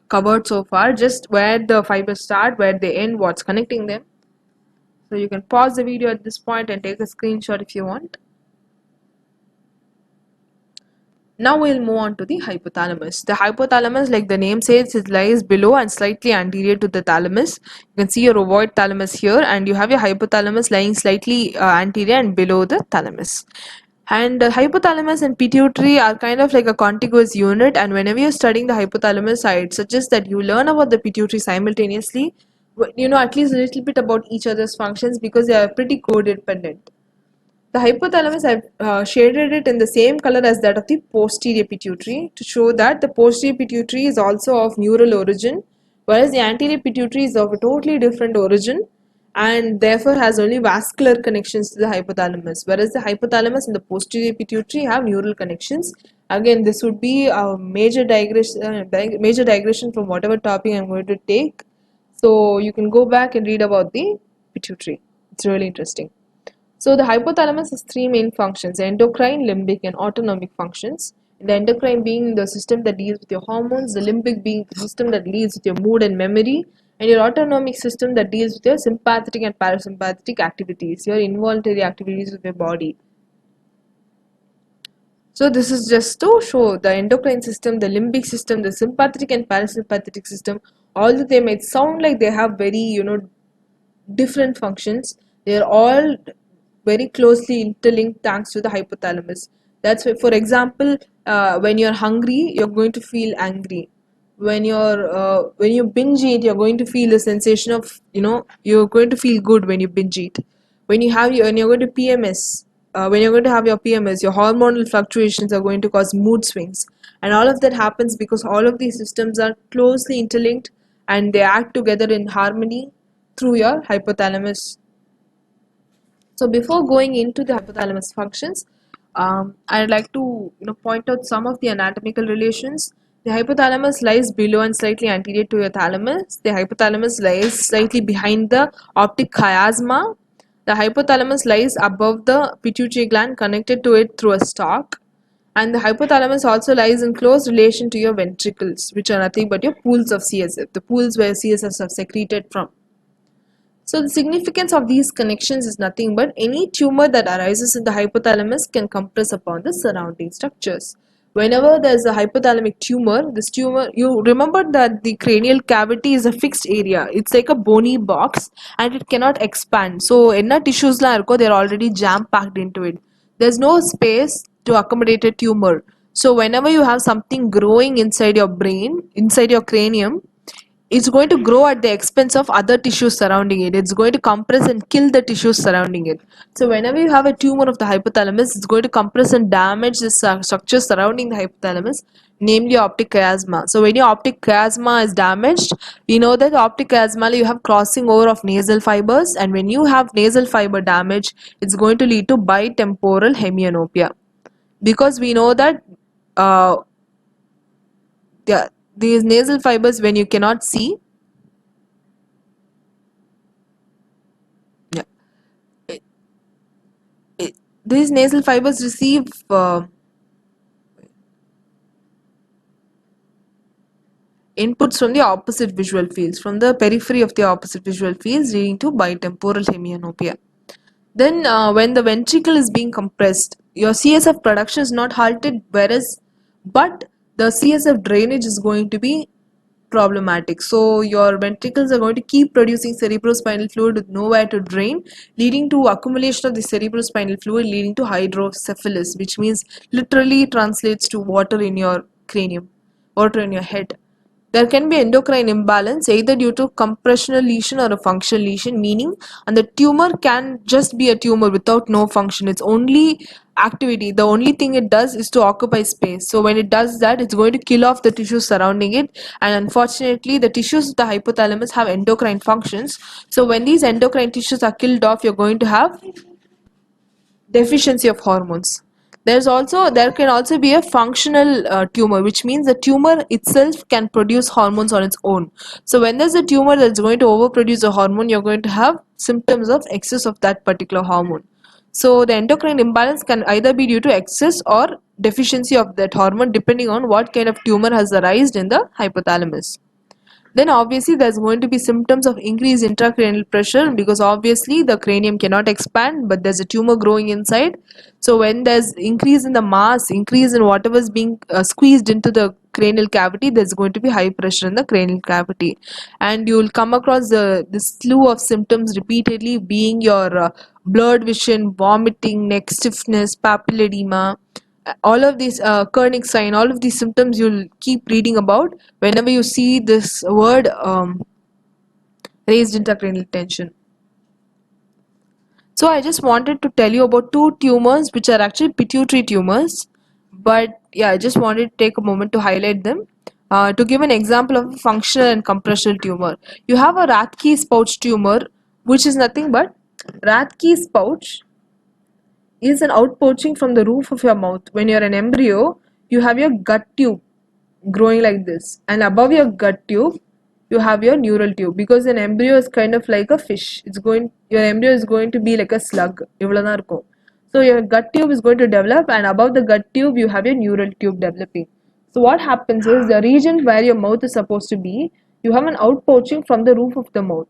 S1: covered so far, just where the fibers start, where they end, what's connecting them. So you can pause the video at this point and take a screenshot if you want. Now we'll move on to the hypothalamus. The hypothalamus, like the name says, it lies below and slightly anterior to the thalamus. You can see your ovoid thalamus here, and you have your hypothalamus lying slightly anterior and below the thalamus. And the hypothalamus and pituitary are kind of like a contiguous unit, and whenever you're studying the hypothalamus, I suggest that you learn about the pituitary simultaneously, at least a little bit about each other's functions, because they are pretty codependent. The hypothalamus, I've shaded it in the same color as that of the posterior pituitary to show that the posterior pituitary is also of neural origin, whereas the anterior pituitary is of a totally different origin and therefore has only vascular connections to the hypothalamus, whereas the hypothalamus and the posterior pituitary have neural connections. Again, this would be a major digression from whatever topic I'm going to take. So you can go back and read about the pituitary. It's really interesting. So the hypothalamus has three main functions: endocrine, limbic, and autonomic functions. The endocrine being the system that deals with your hormones, the limbic being the system that deals with your mood and memory, and your autonomic system that deals with your sympathetic and parasympathetic activities, your involuntary activities of your body. So this is just to show the endocrine system, the limbic system, the sympathetic and parasympathetic system, although they might sound like they have very, different functions, they are all very closely interlinked thanks to the hypothalamus. That's why, for example, when you're hungry, you're going to feel angry. When you binge eat, you're going to feel the sensation of, you're going to feel good when you binge eat. When you're going to PMS, when you're going to have your PMS, your hormonal fluctuations are going to cause mood swings, and all of that happens because all of these systems are closely interlinked and they act together in harmony through your hypothalamus. So before going into the hypothalamus functions, I'd like to point out some of the anatomical relations. The hypothalamus lies below and slightly anterior to your thalamus. The hypothalamus lies slightly behind the optic chiasma. The hypothalamus lies above the pituitary gland, connected to it through a stalk. And the hypothalamus also lies in close relation to your ventricles, which are nothing but your pools of CSF, the pools where CSF are secreted from. So the significance of these connections is nothing but any tumor that arises in the hypothalamus can compress upon the surrounding structures. Whenever there is a hypothalamic tumor, you remember that the cranial cavity is a fixed area. It's like a bony box and it cannot expand. So enna tissues la irukko, they're already jam packed into it. There's no space to accommodate a tumor. So whenever you have something growing inside your brain, inside your cranium, it's going to grow at the expense of other tissues surrounding it. It's going to compress and kill the tissues surrounding it. So whenever you have a tumor of the hypothalamus, it's going to compress and damage the structures surrounding the hypothalamus, namely optic chiasma. So when your optic chiasma is damaged, you know that the optic chiasma, you have crossing over of nasal fibers, and when you have nasal fiber damage, it's going to lead to bitemporal hemianopia. Because we know that uh, these nasal fibers, when you cannot see, yeah, these nasal fibers receive inputs from the opposite visual fields, from the periphery of the opposite visual fields, leading to bitemporal hemianopia. Then when the ventricle is being compressed, your CSF production is not halted, but the CSF drainage is going to be problematic. So your ventricles are going to keep producing cerebrospinal fluid with nowhere to drain, leading to accumulation of the cerebrospinal fluid, leading to hydrocephalus, which means literally translates to water in your cranium, water in your head. There can be endocrine imbalance either due to compressional lesion or a functional lesion, meaning, and the tumor can just be a tumor without no function. Its only activity, the only thing it does is to occupy space. So when it does that, it's going to kill off the tissues surrounding it, and unfortunately the tissues of the hypothalamus have endocrine functions. So when these endocrine tissues are killed off, you're going to have deficiency of hormones. There can also be a functional tumor, which means the tumor itself can produce hormones on its own. So when there's a tumor that's going to overproduce a hormone, you're going to have symptoms of excess of that particular hormone. So the endocrine imbalance can either be due to excess or deficiency of that hormone depending on what kind of tumor has arisen in the hypothalamus. Then obviously there's going to be symptoms of increased intracranial pressure, because obviously the cranium cannot expand but there's a tumor growing inside. So when there's increase in the mass, increase in whatever is being squeezed into the cranial cavity, there's going to be high pressure in the cranial cavity, and you'll come across this slew of symptoms repeatedly, being your blurred vision, vomiting, neck stiffness, papilledema, all of these Kernig sign, all of these symptoms you'll keep reading about whenever you see this word raised intracranial tension. So I just wanted to tell you about two tumors which are actually pituitary tumors, but yeah, I just wanted to take a moment to highlight them. To give an example of a functional and compressional tumor, you have a Rathke's pouch tumor, which is nothing but Rathke's pouch is an outpouching from the roof of your mouth. When you're an embryo, you have your gut tube growing like this, and above your gut tube you have your neural tube, because an embryo is kind of like a fish. Your embryo is going to be like a slug. இவ்வளவுதான் இருக்கும். So your gut tube is going to develop, and above the gut tube you have your neural tube developing. So what happens is, the region where your mouth is supposed to be, you have an outpouching from the roof of the mouth,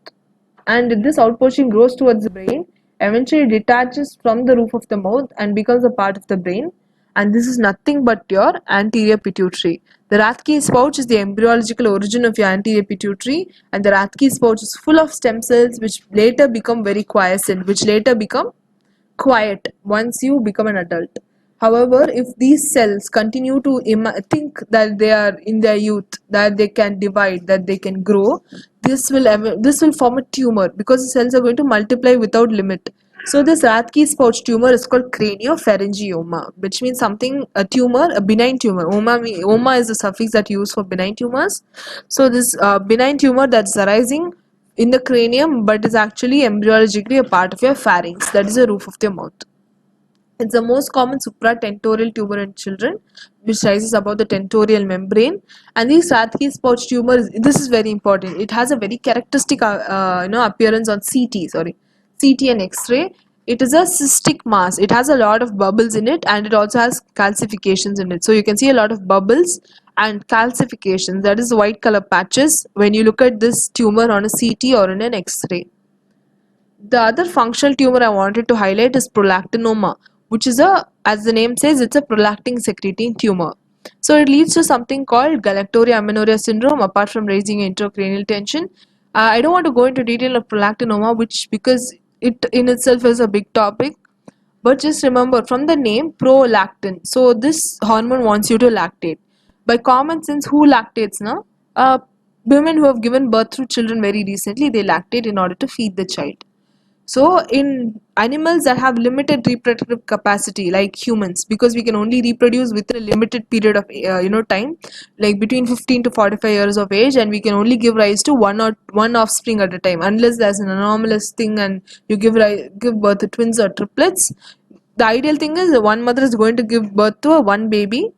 S1: and this outpouching grows towards the brain, eventually detaches from the roof of the mouth and becomes a part of the brain, and this is nothing but your anterior pituitary. The Rathke's pouch is the embryological origin of your anterior pituitary, and the Rathke's pouch is full of stem cells which later become very quiescent, which later become quiet once you become an adult. However, if these cells continue to think that they are in their youth, that they can divide, that they can grow, this will form a tumor, because the cells are going to multiply without limit. So this Rathke's pouch tumor is called craniopharyngioma, which means something, a tumor, a benign tumor. Oma is the suffix that you use for benign tumors. So this benign tumor that's arising in the cranium but is actually embryologically a part of your pharynx, that is the roof of your mouth. It's the most common supratentorial tumor in children, which rises above the tentorial membrane. And these Rathke's pouch tumor, this is very important. It has a very characteristic appearance on CT and X-ray. It is a cystic mass. It has a lot of bubbles in it, and it also has calcifications in it. So you can see a lot of bubbles and calcifications, that is white color patches, when you look at this tumor on a CT or in an X-ray. The other functional tumor I wanted to highlight is prolactinoma, which is as the name says, it's a prolactin secreting tumor. So it leads to something called galactoria-amenorrhea syndrome, apart from raising intracranial tension. I don't want to go into detail of prolactinoma, because it in itself is a big topic. But just remember from the name, prolactin. So this hormone wants you to lactate. By common sense, who lactates now? Women who have given birth to children very recently, they lactate in order to feed the child. So in animals that have limited reproductive capacity, like humans, because we can only reproduce within a limited period of time, like between 15 to 45 years of age, and we can only give rise to one offspring at a time, unless there's an anomalous thing and you give birth to twins or triplets. The ideal thing is one mother is going to give birth to one baby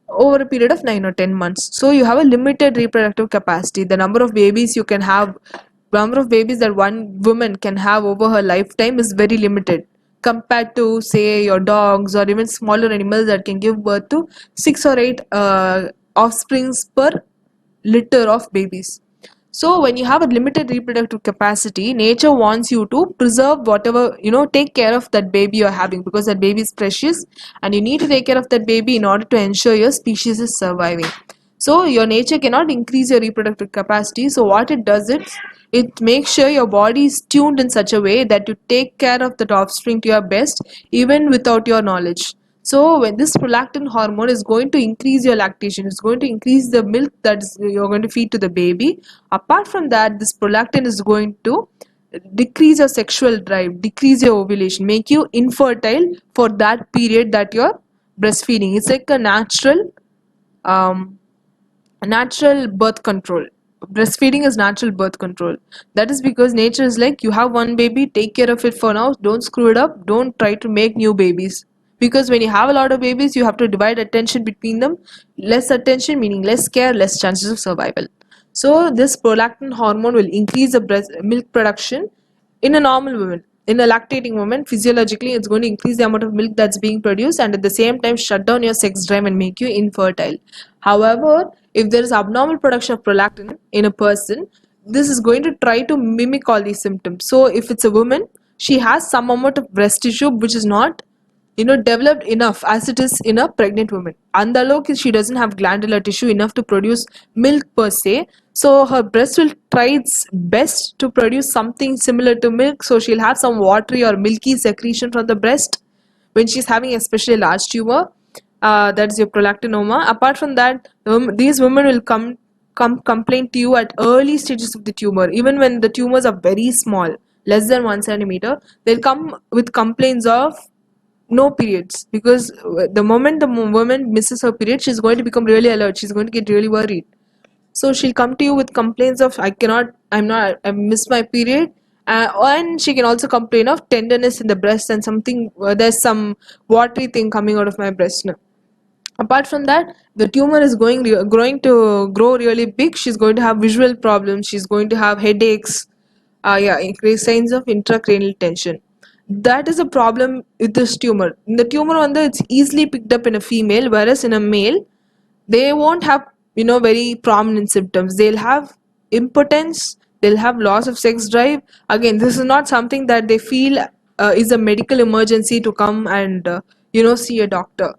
S1: over a period of 9 or 10 months. So you have a limited reproductive capacity. The number of babies that one woman can have over her lifetime is very limited, compared to say your dogs or even smaller animals that can give birth to 6 or 8 offsprings per litter of babies. So when you have a limited reproductive capacity, nature wants you to preserve whatever, take care of that baby you're having, because that baby is precious and you need to take care of that baby in order to ensure your species is surviving. So your nature cannot increase your reproductive capacity. So what it does is, it makes sure your body is tuned in such a way that you take care of that offspring to your best, even without your knowledge. So when this prolactin hormone is going to increase your lactation, it's going to increase the milk that you're going to feed to the baby. Apart from that, this prolactin is going to decrease your sexual drive, decrease your ovulation, make you infertile for that period that you're breastfeeding. It's like a natural birth control. Breastfeeding is natural birth control. That is because nature is like, you have one baby, take care of it for now, don't screw it up, don't try to make new babies. Because when you have a lot of babies, you have to divide attention between them. Less attention meaning less care, less chances of survival. So this prolactin hormone will increase the breast milk production in a normal woman. in a lactating woman, physiologically it's going to increase the amount of milk that's being produced, and at the same time shut down your sex drive and make you infertile. However, if there is abnormal production of prolactin in a person, this is going to try to mimic all these symptoms. So if it's a woman, she has some amount of breast tissue which is not developed enough as it is in a pregnant woman. And the அளவுக்கு she doesn't have glandular tissue enough to produce milk per se, so her breast will try its best to produce something similar to milk, so she'll have some watery or milky secretion from the breast when she's having especially a large tumor. That's your prolactinoma. Apart from that, these women will come complain to you at early stages of the tumor, even when the tumors are very small, less than 1 centimeter. They'll come with complaints of no periods, because the moment the woman misses her period, she's going to become really alert, she's going to get really worried. So she'll come to you with complaints of I missed my period, and she can also complain of tenderness in the breast and something, there's some watery thing coming out of my breast now. Apart from that, the tumor is growing to grow really big. She's going to have visual problems, she's going to have headaches, increased signs of intracranial tension. That is a problem with this tumor. In the tumor it's easily picked up in a female, whereas in a male they won't have very prominent symptoms. They'll have impotence, they'll have loss of sex drive. Again, this is not something that they feel is a medical emergency to come and see a doctor.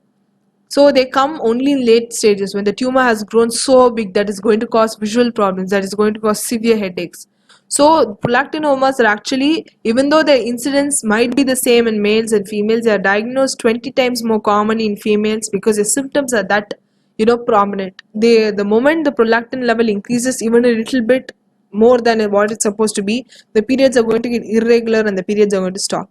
S1: So they come only in late stages, when the tumor has grown so big that it's going to cause visual problems, that is going to cause severe headaches. So prolactinomas are actually, even though their incidence might be the same in males and females, they are diagnosed 20 times more commonly in females because the symptoms are that prominent. The moment the prolactin level increases even a little bit more than what it's supposed to be, the periods are going to get irregular and the periods are going to stop.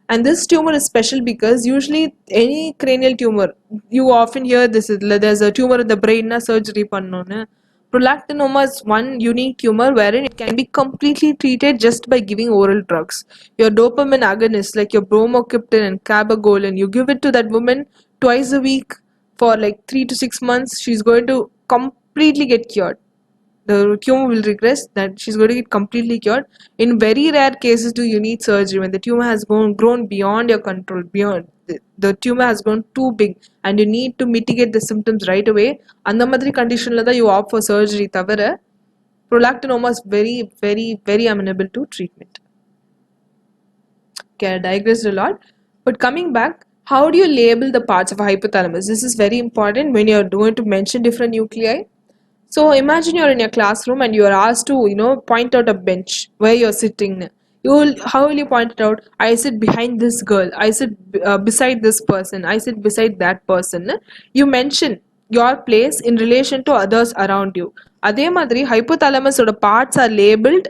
S1: And this tumor is special because usually any cranial tumor, you often hear this is there's a tumor in the brain, na surgery pannonu. Prolactinoma is one unique tumor wherein it can be completely treated just by giving oral drugs. Your dopamine agonists like your bromocriptine and cabergoline, you give it to that woman twice a week for like 3 to 6 months, she's going to completely get cured. The tumor will regress, that she's going to get completely cured. In very rare cases do you need surgery when the tumor has grown beyond your control, beyond the tumor has grown too big and you need to mitigate the symptoms right away. And the madri condition you opt for surgery. Tavara, prolactinoma is very, very, very amenable to treatment. Okay, I digressed a lot. But coming back, how do you label the parts of a hypothalamus? This is very important when you're going to mention different nuclei. So imagine you're in your classroom and you are asked to, point out a bench where you're sitting. How will you point it out? I sit behind this girl. I sit beside this person. I sit beside that person. You mention your place in relation to others around you. Adhe madri, hypothalamus or parts are labeled,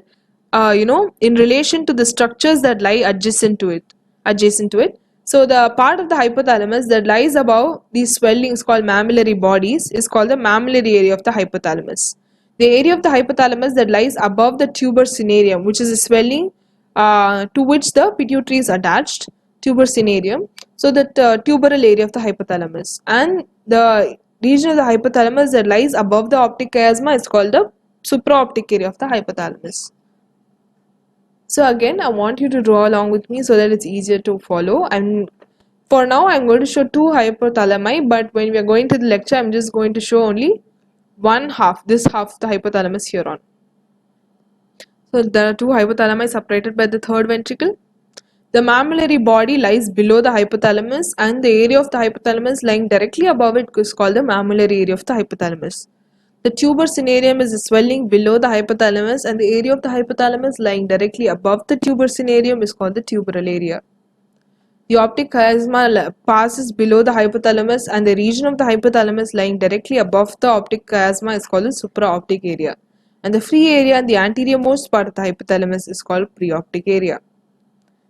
S1: in relation to the structures that lie adjacent to it. So the part of the hypothalamus that lies above these swellings called mammillary bodies is called the mammillary area of the hypothalamus. The area of the hypothalamus that lies above the tuber cinereum, which is a swelling to which the pituitary is attached, tuber cinereum. So the tuberal area of the hypothalamus, and the region of the hypothalamus that lies above the optic chiasma is called the supraoptic area of the hypothalamus. So again, I want you to draw along with me so that it's easier to follow. And for now, I'm going to show two hypothalami, but when we are going to the lecture, I'm just going to show only one half, this half of the hypothalamus here on. So there are two hypothalami separated by the third ventricle. The mammillary body lies below the hypothalamus, and the area of the hypothalamus lying directly above it is called the mammillary area of the hypothalamus. The tuber cinereum is a swelling below the hypothalamus, and the area of the hypothalamus lying directly above the tuber cinereum is called the tuberal area. The optic chiasma passes below the hypothalamus, and the region of the hypothalamus lying directly above the optic chiasma is called the supraoptic area. And the free area in the anterior-most part of the hypothalamus is called preoptic area.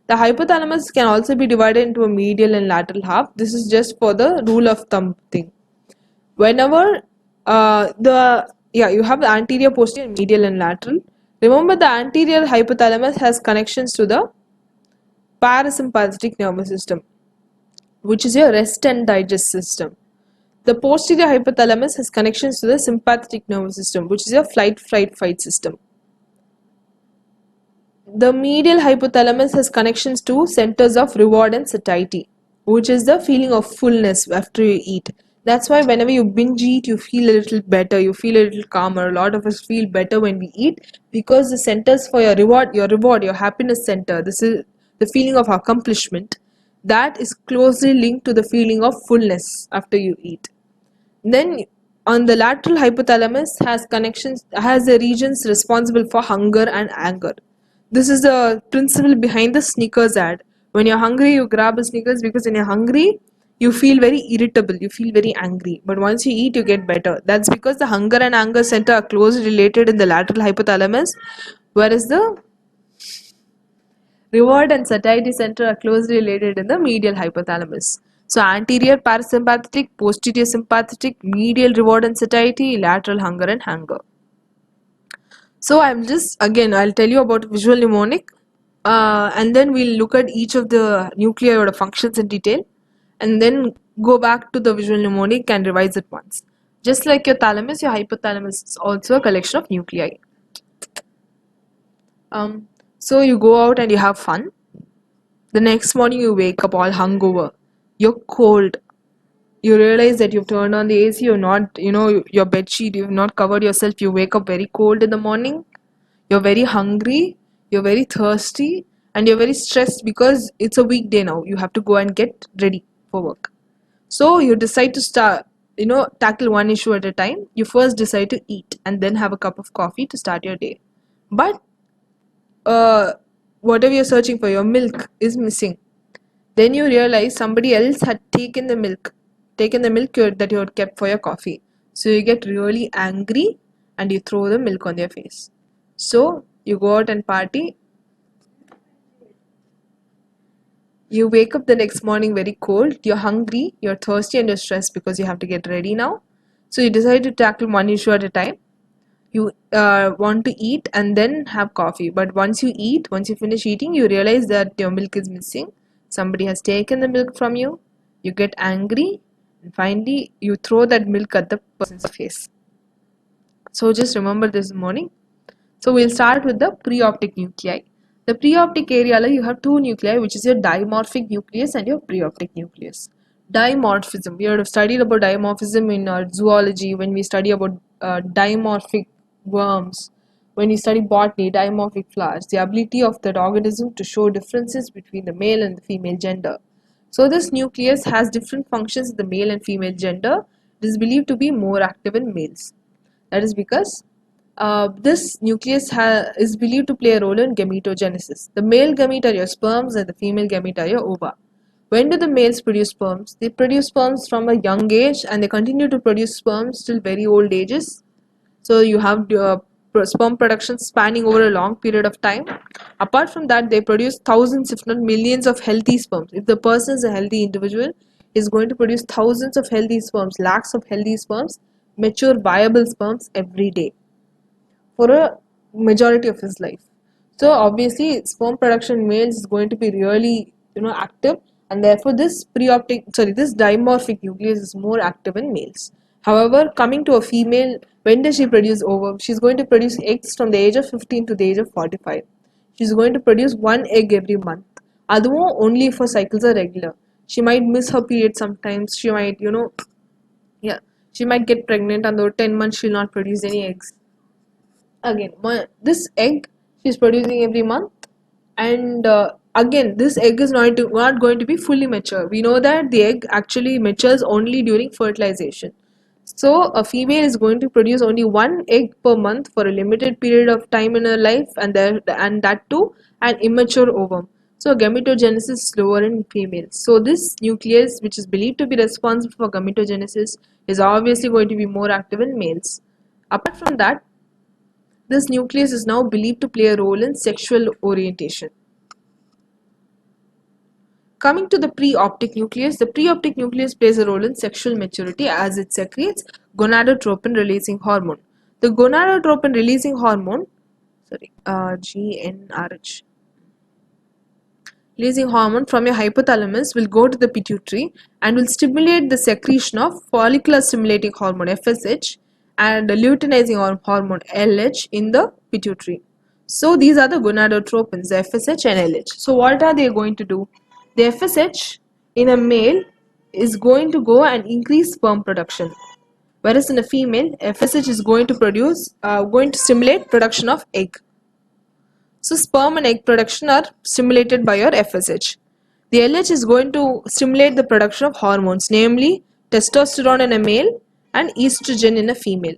S1: The hypothalamus can also be divided into a medial and lateral half. This is just for the rule of thumb thing. Whenever you have the anterior, posterior, medial and lateral. Remember, the anterior hypothalamus has connections to the parasympathetic nervous system, which is your rest and digest system. The posterior hypothalamus has connections to the sympathetic nervous system, which is your flight, fight system. the medial hypothalamus has connections to centers of reward and satiety, which is the feeling of fullness after you eat. That's why whenever you binge eat, you feel a little better, you feel a little calmer. A lot of us feel better when we eat because the centers for your happiness center, this is the feeling of accomplishment, that is closely linked to the feeling of fullness after you eat. Then on the lateral hypothalamus has the regions responsible for hunger and anger. This is the principle behind the Snickers ad. When you're hungry, you grab a Snickers because when you're hungry, you feel very irritable, you feel very angry. But once you eat, you get better. That's because the hunger and anger center are closely related in the lateral hypothalamus, whereas the reward and satiety center are closely related in the medial hypothalamus. So anterior parasympathetic, posterior sympathetic, medial reward and satiety, lateral hunger and anger. So I'll tell you about visual mnemonic, and then we'll look at each of the nuclei or the functions in detail, and then go back to the visual mnemonic and revise it once. Just like your thalamus, your hypothalamus is also a collection of nuclei. So you go out and you have fun. The next morning you wake up all hungover. You're cold. You realize that you've turned on the AC, you're not, your bed sheet, you've not covered yourself. You wake up very cold in the morning. You're very hungry. You're very thirsty. And you're very stressed because it's a weekday now. You have to go and get ready for work. So you decide to tackle one issue at a time. You first decide to eat and then have a cup of coffee to start your day. But whatever you're searching for, your milk is missing. Then you realize somebody else had taken the milk that you had kept for your coffee. So you get really angry and you throw the milk on their face. So you go out and party. You wake up the next morning very cold, you're hungry, you're thirsty and you're stressed because you have to get ready now. So you decide to tackle one issue at a time. You want to eat and then have coffee. But once you finish eating, you realize that your milk is missing. Somebody has taken the milk from you. You get angry. And finally, you throw that milk at the person's face. So just remember this morning. So we'll start with the preoptic nuclei. The preoptic area, you have two nuclei, which is your dimorphic nucleus and your preoptic nucleus. Dimorphism. We have studied about dimorphism in our zoology when we study about dimorphic worms. When we study botany, dimorphic flowers, the ability of that organism to show differences between the male and the female gender. So this nucleus has different functions in the male and female gender. It is believed to be more active in males. That is because this nucleus is believed to play a role in gametogenesis. The male gamete are your sperms and the female gamete are your ova. When do the males produce sperms? They produce sperms from a young age and they continue to produce sperms till very old ages. So you have sperm production spanning over a long period of time. Apart from that, they produce thousands if not millions of healthy sperms. If the person is a healthy individual, he is going to produce thousands of healthy sperms, lakhs of healthy sperms, mature viable sperms every day for a majority of his life. So obviously sperm production in males is going to be really active, and therefore this dimorphic nucleus is more active in males. However, coming to a female, when does she produce ovum? She's going to produce eggs from the age of 15 to the age of 45. She's going to produce one egg every month. Adhu only if her cycles are regular. She might miss her period sometimes. She might, she might get pregnant and though 10 months she'll not produce any eggs. Again, this egg she's producing every month, and again this egg is not going to be fully mature. We know that the egg actually matures only during fertilization. So a female is going to produce only one egg per month for a limited period of time in her life, and that too an immature ovum. So gametogenesis is slower in females. So this nucleus, which is believed to be responsible for gametogenesis, is obviously going to be more active in males. Apart from that, this nucleus is now believed to play a role in sexual orientation. Coming to the preoptic nucleus, the preoptic nucleus plays a role in sexual maturity as it secretes gonadotropin releasing hormone. The gonadotropin releasing hormone, GnRH, releasing hormone from your hypothalamus will go to the pituitary and will stimulate the secretion of follicular stimulating hormone FSH and luteinizing hormone LH in the pituitary. So these are the gonadotropins, the FSH and LH. So what are they going to do? The FSH in a male is going to go and increase sperm production, whereas in a female, FSH is going to stimulate production of egg. So sperm and egg production are stimulated by your FSH. The LH is going to stimulate the production of hormones, namely testosterone in a male and estrogen in a female.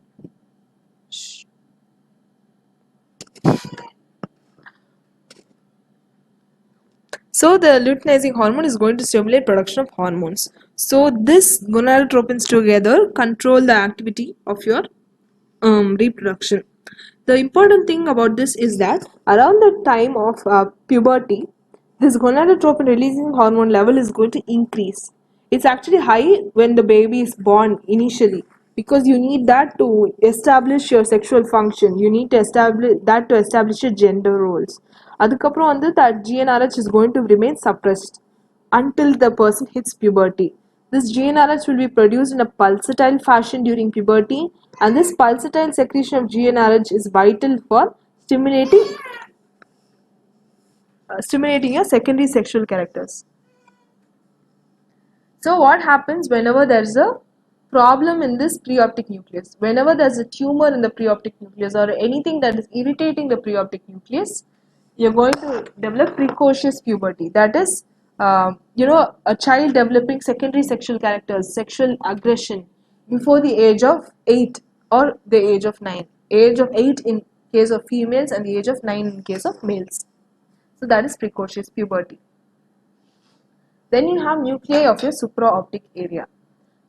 S1: So the luteinizing hormone is going to stimulate production of hormones. So this gonadotropins together control the activity of your reproduction. The important thing about this is that around the time of puberty, this gonadotropin releasing hormone level is going to increase. It's actually high when the baby is born initially, because you need that to establish your sexual function. You need to establish your gender roles. அதுக்கப்புறம் வந்து that GnRH is going to remain suppressed until the person hits puberty. This GnRH will be produced in a pulsatile fashion during puberty, and this pulsatile secretion of GnRH is vital for stimulating your secondary sexual characters. So what happens whenever there's a problem in this preoptic nucleus? Whenever there's a tumor in the preoptic nucleus or anything that is irritating the preoptic nucleus, you're going to develop precocious puberty. That is, a child developing secondary sexual characters, sexual aggression before the age of 8 or the age of 9. Age of 8 in case of females and the age of 9 in case of males. So that is precocious puberty. Then you have nuclei of your supraoptic area.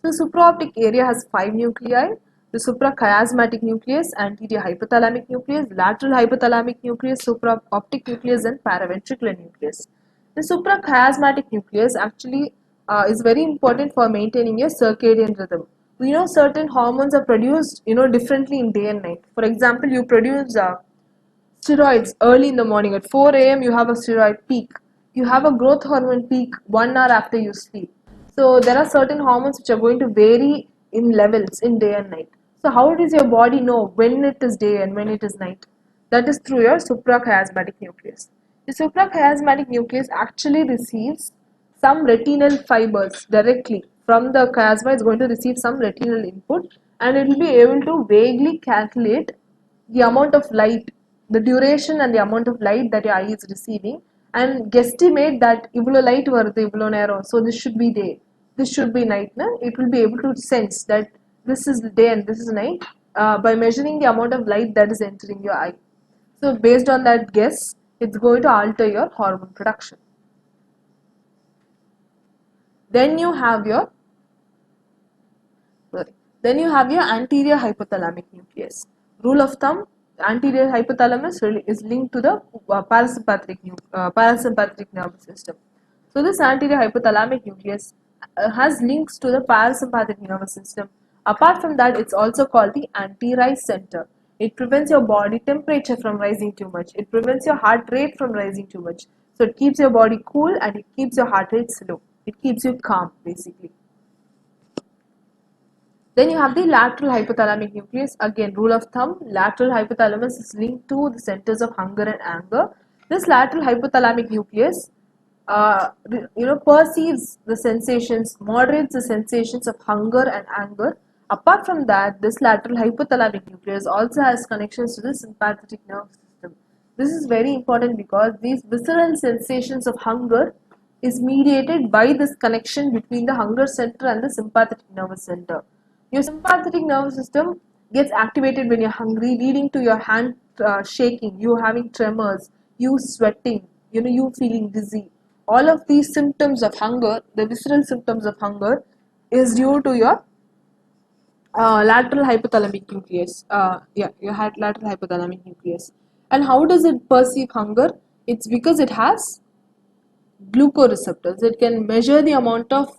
S1: The supraoptic area has 5 nuclei: the suprachiasmatic nucleus, anterior hypothalamic nucleus, lateral hypothalamic nucleus, supraoptic nucleus, and paraventricular nucleus. The suprachiasmatic nucleus actually is very important for maintaining your circadian rhythm. We know certain hormones are produced differently in day and night. For example, you produce steroids early in the morning. At 4 a.m. you have a steroid peak. You have a growth hormone peak 1 hour after you sleep. So there are certain hormones which are going to vary in levels in day and night. So how does your body know when it is day and when it is night? That is through your suprachiasmatic nucleus. The suprachiasmatic nucleus actually receives some retinal fibers directly from the chiasma. Is going to receive some retinal input, and it will be able to vaguely calculate the amount of light, the duration and the amount of light that your eye is receiving, and guesstimate that ivlo light varudhu ivlo nero, so this should be day, this should be night. It will be able to sense that this is day and this is night by measuring the amount of light that is entering your eye. So based on that guess, it's going to alter your hormone production. Then you have your anterior hypothalamic nucleus. Rule of thumb: anterior hypothalamus is linked to the parasympathetic nervous system. So this anterior hypothalamic nucleus has links to the parasympathetic nervous system. Apart from that, it's also called the anti-rise center. It prevents your body temperature from rising too much. It prevents your heart rate from rising too much. So it keeps your body cool and it keeps your heart rate slow. It keeps you calm basically. Then you have the lateral hypothalamic nucleus. Again, rule of thumb: lateral hypothalamus is linked to the centers of hunger and anger. This lateral hypothalamic nucleus perceives the sensations, moderates the sensations of hunger and anger. Apart from that, this lateral hypothalamic nucleus also has connections to the sympathetic nervous system. This is very important because these visceral sensations of hunger is mediated by this connection between the hunger center and the sympathetic nervous center. Your sympathetic nervous system gets activated when you're hungry, leading to your hand shaking, you having tremors, you sweating, you feeling dizzy. All of these symptoms of hunger, the visceral symptoms of hunger, is due to your lateral hypothalamic nucleus. You had lateral hypothalamic nucleus. And how does it perceive hunger? It's because it has glucoreceptors. It can measure the amount of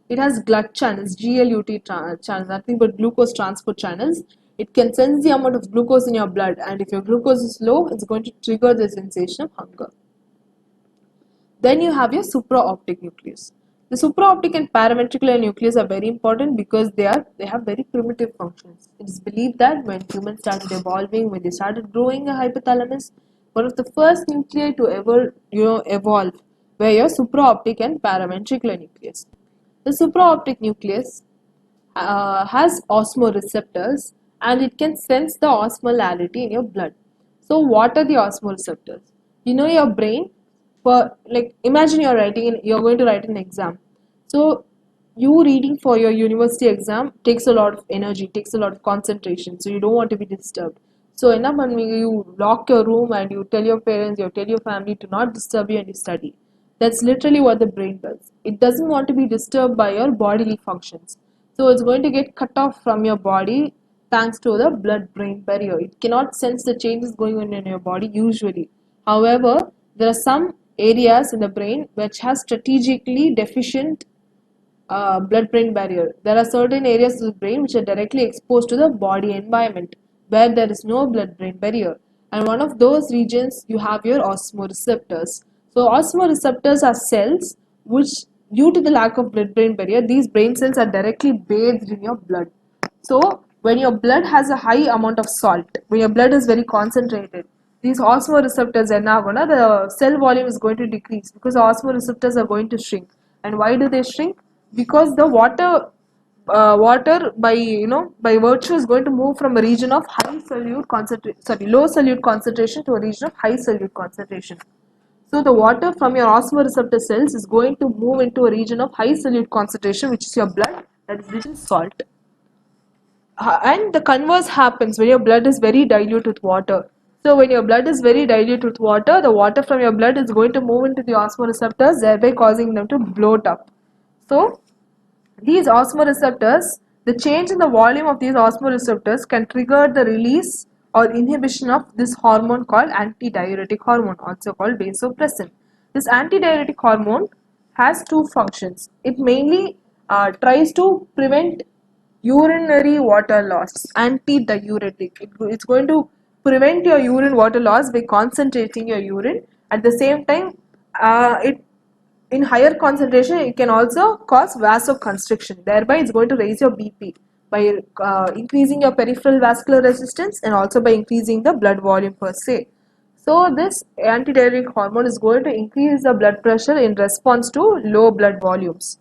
S1: it has GLUT channels, GLUT channels, nothing but glucose transport channels. It can sense the amount of glucose in your blood, and if your glucose is low, it's going to trigger the sensation of hunger. Then you have your supraoptic nucleus. The supraoptic and paraventricular nucleus are very important because they have very primitive functions. It is believed that when humans started evolving, when they started growing a hypothalamus, one of the first nuclei to ever evolve were your supraoptic and paraventricular nucleus. The supraoptic nucleus has osmoreceptors and it can sense the osmolality in your blood. So what are the osmoreceptors? Your brain, for like imagine you're going to write an exam. So you reading for your university exam takes a lot of energy, takes a lot of concentration, so you don't want to be disturbed. So enough when you lock your room and you tell your parents, you tell your family to not disturb you and you study. That's literally what the brain does. It doesn't want to be disturbed by your bodily functions. So it's going to get cut off from your body thanks to the blood-brain barrier. It cannot sense the changes going on in your body usually. However, there are some areas in the brain which has strategically deficient blood-brain barrier. There are certain areas of the brain which are directly exposed to the body environment where there is no blood-brain barrier. And one of those regions you have your osmoreceptors. So osmoreceptors are cells which, due to the lack of blood-brain barrier, these brain cells are directly bathed in your blood. So when your blood has a high amount of salt, when your blood is very concentrated, these osmoreceptors are now gonna, the cell volume is going to decrease because the osmoreceptors are going to shrink. And why do they shrink? Because the water by virtue is going to move from a region of low solute concentration to a region of high solute concentration. So the water from your osmoreceptor cells is going to move into a region of high solute concentration, which is your blood, that is rich in salt. And the converse happens when your blood is very dilute with water. So when your blood is very dilute with water, the water from your blood is going to move into the osmoreceptors, thereby causing them to bloat up. So these osmoreceptors, the change in the volume of these osmoreceptors can trigger the release or inhibition of this hormone called antidiuretic hormone, also called vasopressin. This antidiuretic hormone has two functions. It mainly tries to prevent urinary water loss, antidiuretic. It's going to prevent your urine water loss by concentrating your urine. At the same time, it in higher concentration it can also cause vasoconstriction, thereby it's going to raise your BP by increasing your peripheral vascular resistance and also by increasing the blood volume per se. So this antidiuretic hormone is going to increase the blood pressure in response to low blood volumes,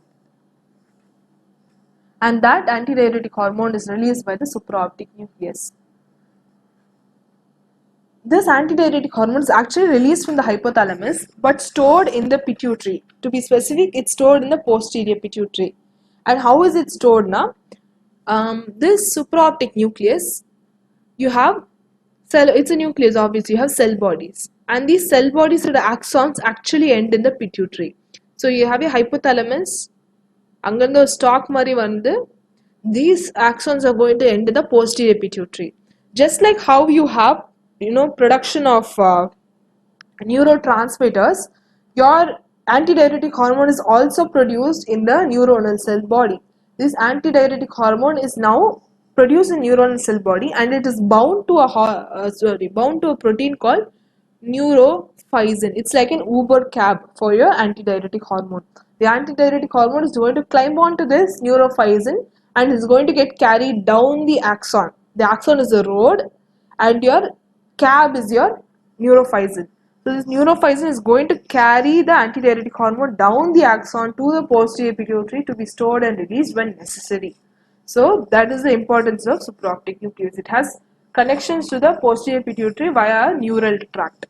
S1: and that antidiuretic hormone is released by the supraoptic nucleus. This antidiuretic hormone is actually released from the hypothalamus but stored in the pituitary. To be specific, it's stored in the posterior pituitary. And how is it stored now? This supraoptic nucleus, you have it's a nucleus, obviously you have cell bodies, and these cell bodies or the axons actually end in the pituitary. So you have a hypothalamus, அங்கங்க ஒரு stock மாதிரி வந்து these axons are going to end in the posterior pituitary. Just like how you have production of neurotransmitters, your antidiuretic hormone is also produced in the neuronal cell body. This antidiuretic hormone is now produced in neuronal cell body, and it is bound to a protein called neurophysin. It's like an Uber cab for your antidiuretic hormone. The antidiuretic hormone is going to climb onto this neurophysin and is going to get carried down the axon. The axon is the road and your cab is your neurophysin. So this neurophysin is going to carry the antidiuretic hormone down the axon to the posterior pituitary to be stored and released when necessary. So that is the importance of supraoptic nucleus. It has connections to the posterior pituitary via a neural tract.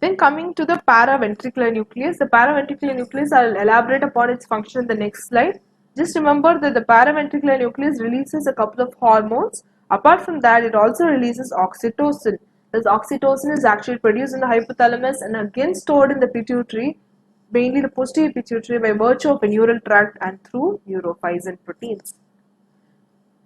S1: Then coming to the paraventricular nucleus. The paraventricular nucleus, I'll elaborate upon its function in the next slide. Just remember that the paraventricular nucleus releases a couple of hormones. Apart from that, it also releases oxytocin. This oxytocin is actually produced in the hypothalamus and again stored in the pituitary, mainly the posterior pituitary, by virtue of a neural tract and through neurophysin proteins.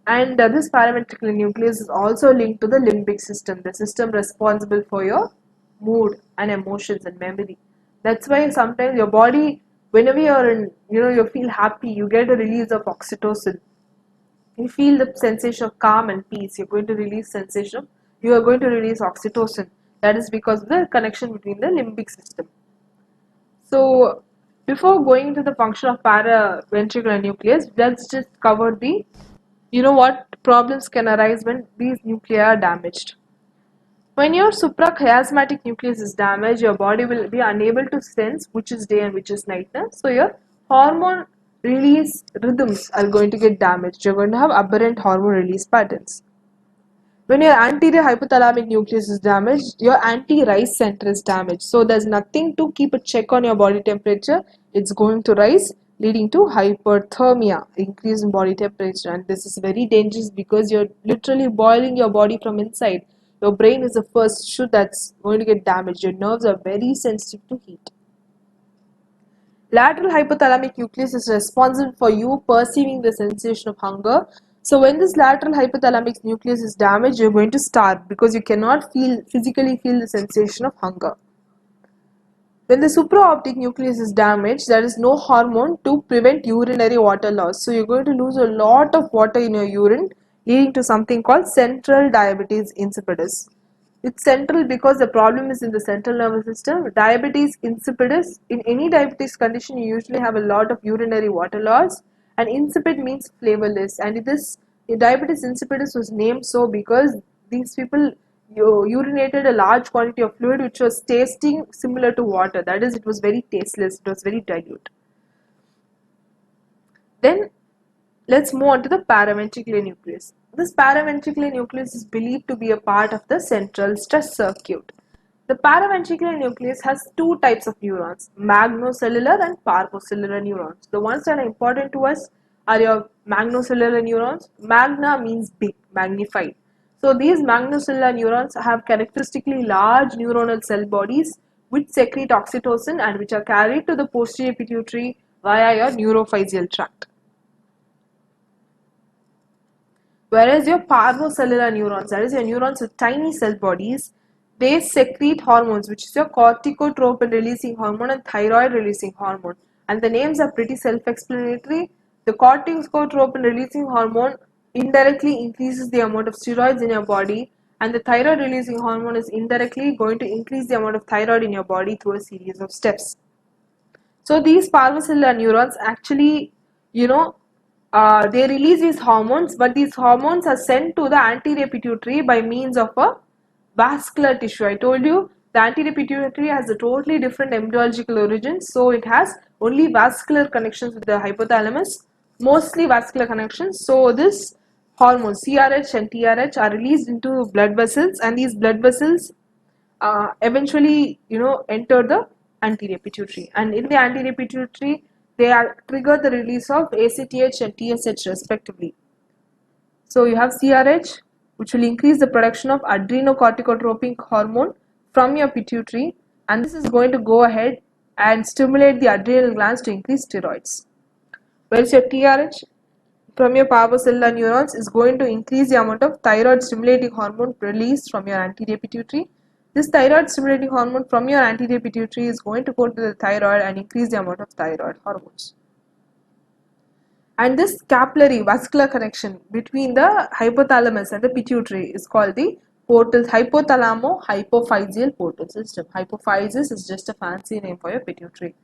S1: And this paraventricular nucleus is also linked to the limbic system, the system responsible for your mood and emotions and memory. That's why sometimes your body, whenever you're in, you feel happy, you get a release of oxytocin. You feel the sensation of calm and peace. You are going to release oxytocin. That is because of the connection between the limbic system. So before going into the function of paraventricular nucleus, let's just cover the, what problems can arise when these nuclei are damaged. When your suprachiasmatic nucleus is damaged, your body will be unable to sense which is day and which is night. So your hormone release rhythms are going to get damaged. You're going to have aberrant hormone release patterns. When your anterior hypothalamic nucleus is damaged, your anti-rise center is damaged. So there's nothing to keep a check on your body temperature. It's going to rise, leading to hyperthermia, increase in body temperature. And this is very dangerous because you're literally boiling your body from inside. Your brain is the first issue that's going to get damaged. Your nerves are very sensitive to heat. Lateral hypothalamic nucleus is responsible for you perceiving the sensation of hunger. So when this lateral hypothalamic nucleus is damaged, you're going to starve because you cannot physically feel the sensation of hunger. When the supraoptic nucleus is damaged, there is no hormone to prevent urinary water loss. So you're going to lose a lot of water in your urine, leading to something called central diabetes insipidus. It's central because the problem is in the central nervous system. Diabetes insipidus, in any diabetes condition, you usually have a lot of urinary water loss, and insipid means flavorless. And this diabetes insipidus was named so because these people urinated a large quantity of fluid which was tasting similar to water. That is, it was very tasteless, it was very dilute. Then let's move on to the paraventricular nucleus. This paraventricular nucleus is believed to be a part of the central stress circuit. The paraventricular nucleus has two types of neurons, magnocellular and parvocellular neurons. The ones that are important to us are your magnocellular neurons. Magna means big, magnified. So these magnocellular neurons have characteristically large neuronal cell bodies which secrete oxytocin and which are carried to the posterior pituitary via your neurophysial tract. Whereas your parvocellular neurons, that is your neurons with tiny cell bodies, they secrete hormones, which is your corticotropin releasing hormone and thyroid releasing hormone. And the names are pretty self-explanatory. The corticotropin releasing hormone indirectly increases the amount of steroids in your body, and the thyroid releasing hormone is indirectly going to increase the amount of thyroid in your body through a series of steps. So these parvocellular neurons actually, they release these hormones, but these hormones are sent to the anterior pituitary by means of a vascular tissue. I told you the anterior pituitary has a totally different embryological origin, so it has only vascular connections with the hypothalamus, mostly vascular connections. So this hormones CRH and TRH are released into blood vessels, and these blood vessels eventually enter the anterior pituitary, and in the anterior pituitary they trigger the release of ACTH and TSH respectively. So you have CRH, which will increase the production of adrenocorticotropic hormone from your pituitary, and this is going to go ahead and stimulate the adrenal glands to increase steroids. Whereas your TRH from your parvocellular neurons is going to increase the amount of thyroid stimulating hormone released from your anterior pituitary. This thyroid stimulating hormone from your anterior pituitary is going to go to the thyroid and increase the amount of thyroid hormones. And this capillary vascular connection between the hypothalamus and the pituitary is called the hypothalamo-hypophyseal portal system. Hypophysis is just a fancy name for your pituitary.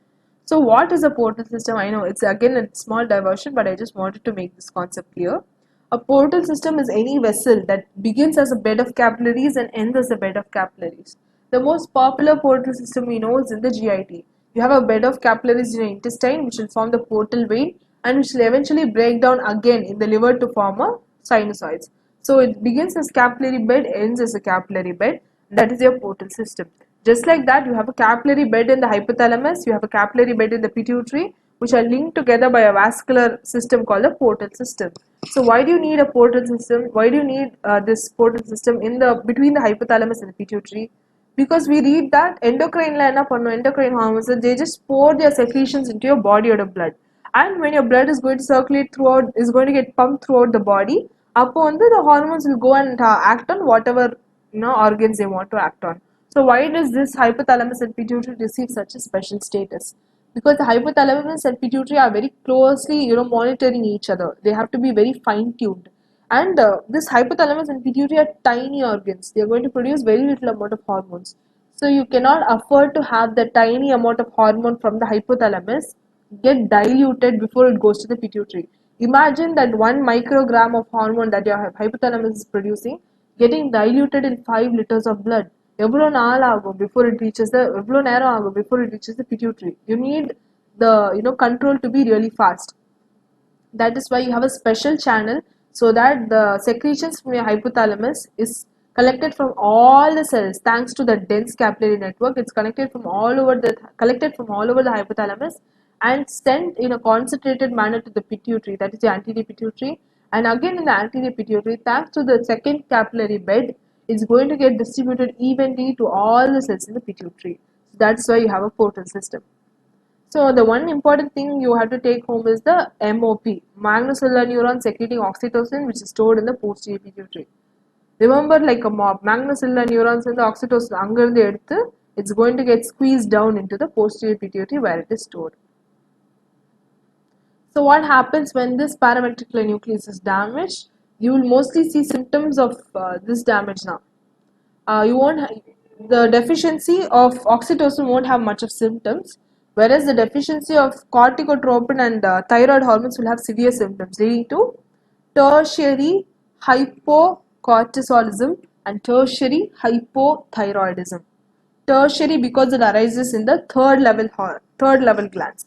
S1: So what is a portal system? I know it's again a small diversion, but I just wanted to make this concept clear. A portal system is any vessel that begins as a bed of capillaries and ends as a bed of capillaries. The most popular portal system we know is in the GIT. You have a bed of capillaries in your intestine which will form the portal vein and which will eventually break down again in the liver to form a sinusoids. So it begins as capillary bed, ends as a capillary bed. That is your portal system. Just like that, you have a capillary bed in the hypothalamus, you have a capillary bed in the pituitary, which are linked together by a vascular system called a portal system. So why do you need a portal system? Why do you need this portal system between the hypothalamus and the pituitary? Because we read that endocrine endocrine hormones, they just pour their secretions into your body out of blood. And when your blood is going to circulate throughout, is going to get pumped throughout the body, upon the hormones will go and act on whatever organs they want to act on. So why does this hypothalamus and pituitary receive such a special status? Because the hypothalamus and pituitary are very closely monitoring each other. They have to be very fine tuned, And this hypothalamus and pituitary are tiny organs. They are going to produce very little amount of hormones. So you cannot afford to have the tiny amount of hormone from the hypothalamus get diluted before it goes to the pituitary. Imagine that 1 microgram of hormone that your hypothalamus is producing getting diluted in 5 liters of blood. எவ்வளோ நாள் ஆகும் before it reaches the எவ்வளோ நேரம் ஆகும் before it reaches the pituitary. You need the control to be really fast. That is why you have a special channel, so that the secretions from your hypothalamus is collected from all the cells. Thanks to the dense capillary network, it's collected from all over the hypothalamus and sent in a concentrated manner to the pituitary, that is the anterior pituitary. And again in the anterior pituitary, thanks to the second capillary bed, it's going to get distributed evenly to all the cells in the pituitary. So that's why you have a portal system. So the one important thing you have to take home is the MOP, magnocellular neuron secreting oxytocin, which is stored in the posterior pituitary. Remember, like a mob, magnocellular neurons and the oxytocin angarthu eduthu, it's going to get squeezed down into the posterior pituitary where it is stored. So what happens when this paraventricular nucleus is damaged? You will mostly see symptoms of this damage now. You won't the deficiency of oxytocin won't have much of symptoms, whereas the deficiency of corticotropin and thyroid hormones will have severe symptoms, leading to tertiary hypocortisolism and tertiary hypothyroidism. Tertiary because it arises in the third level glands.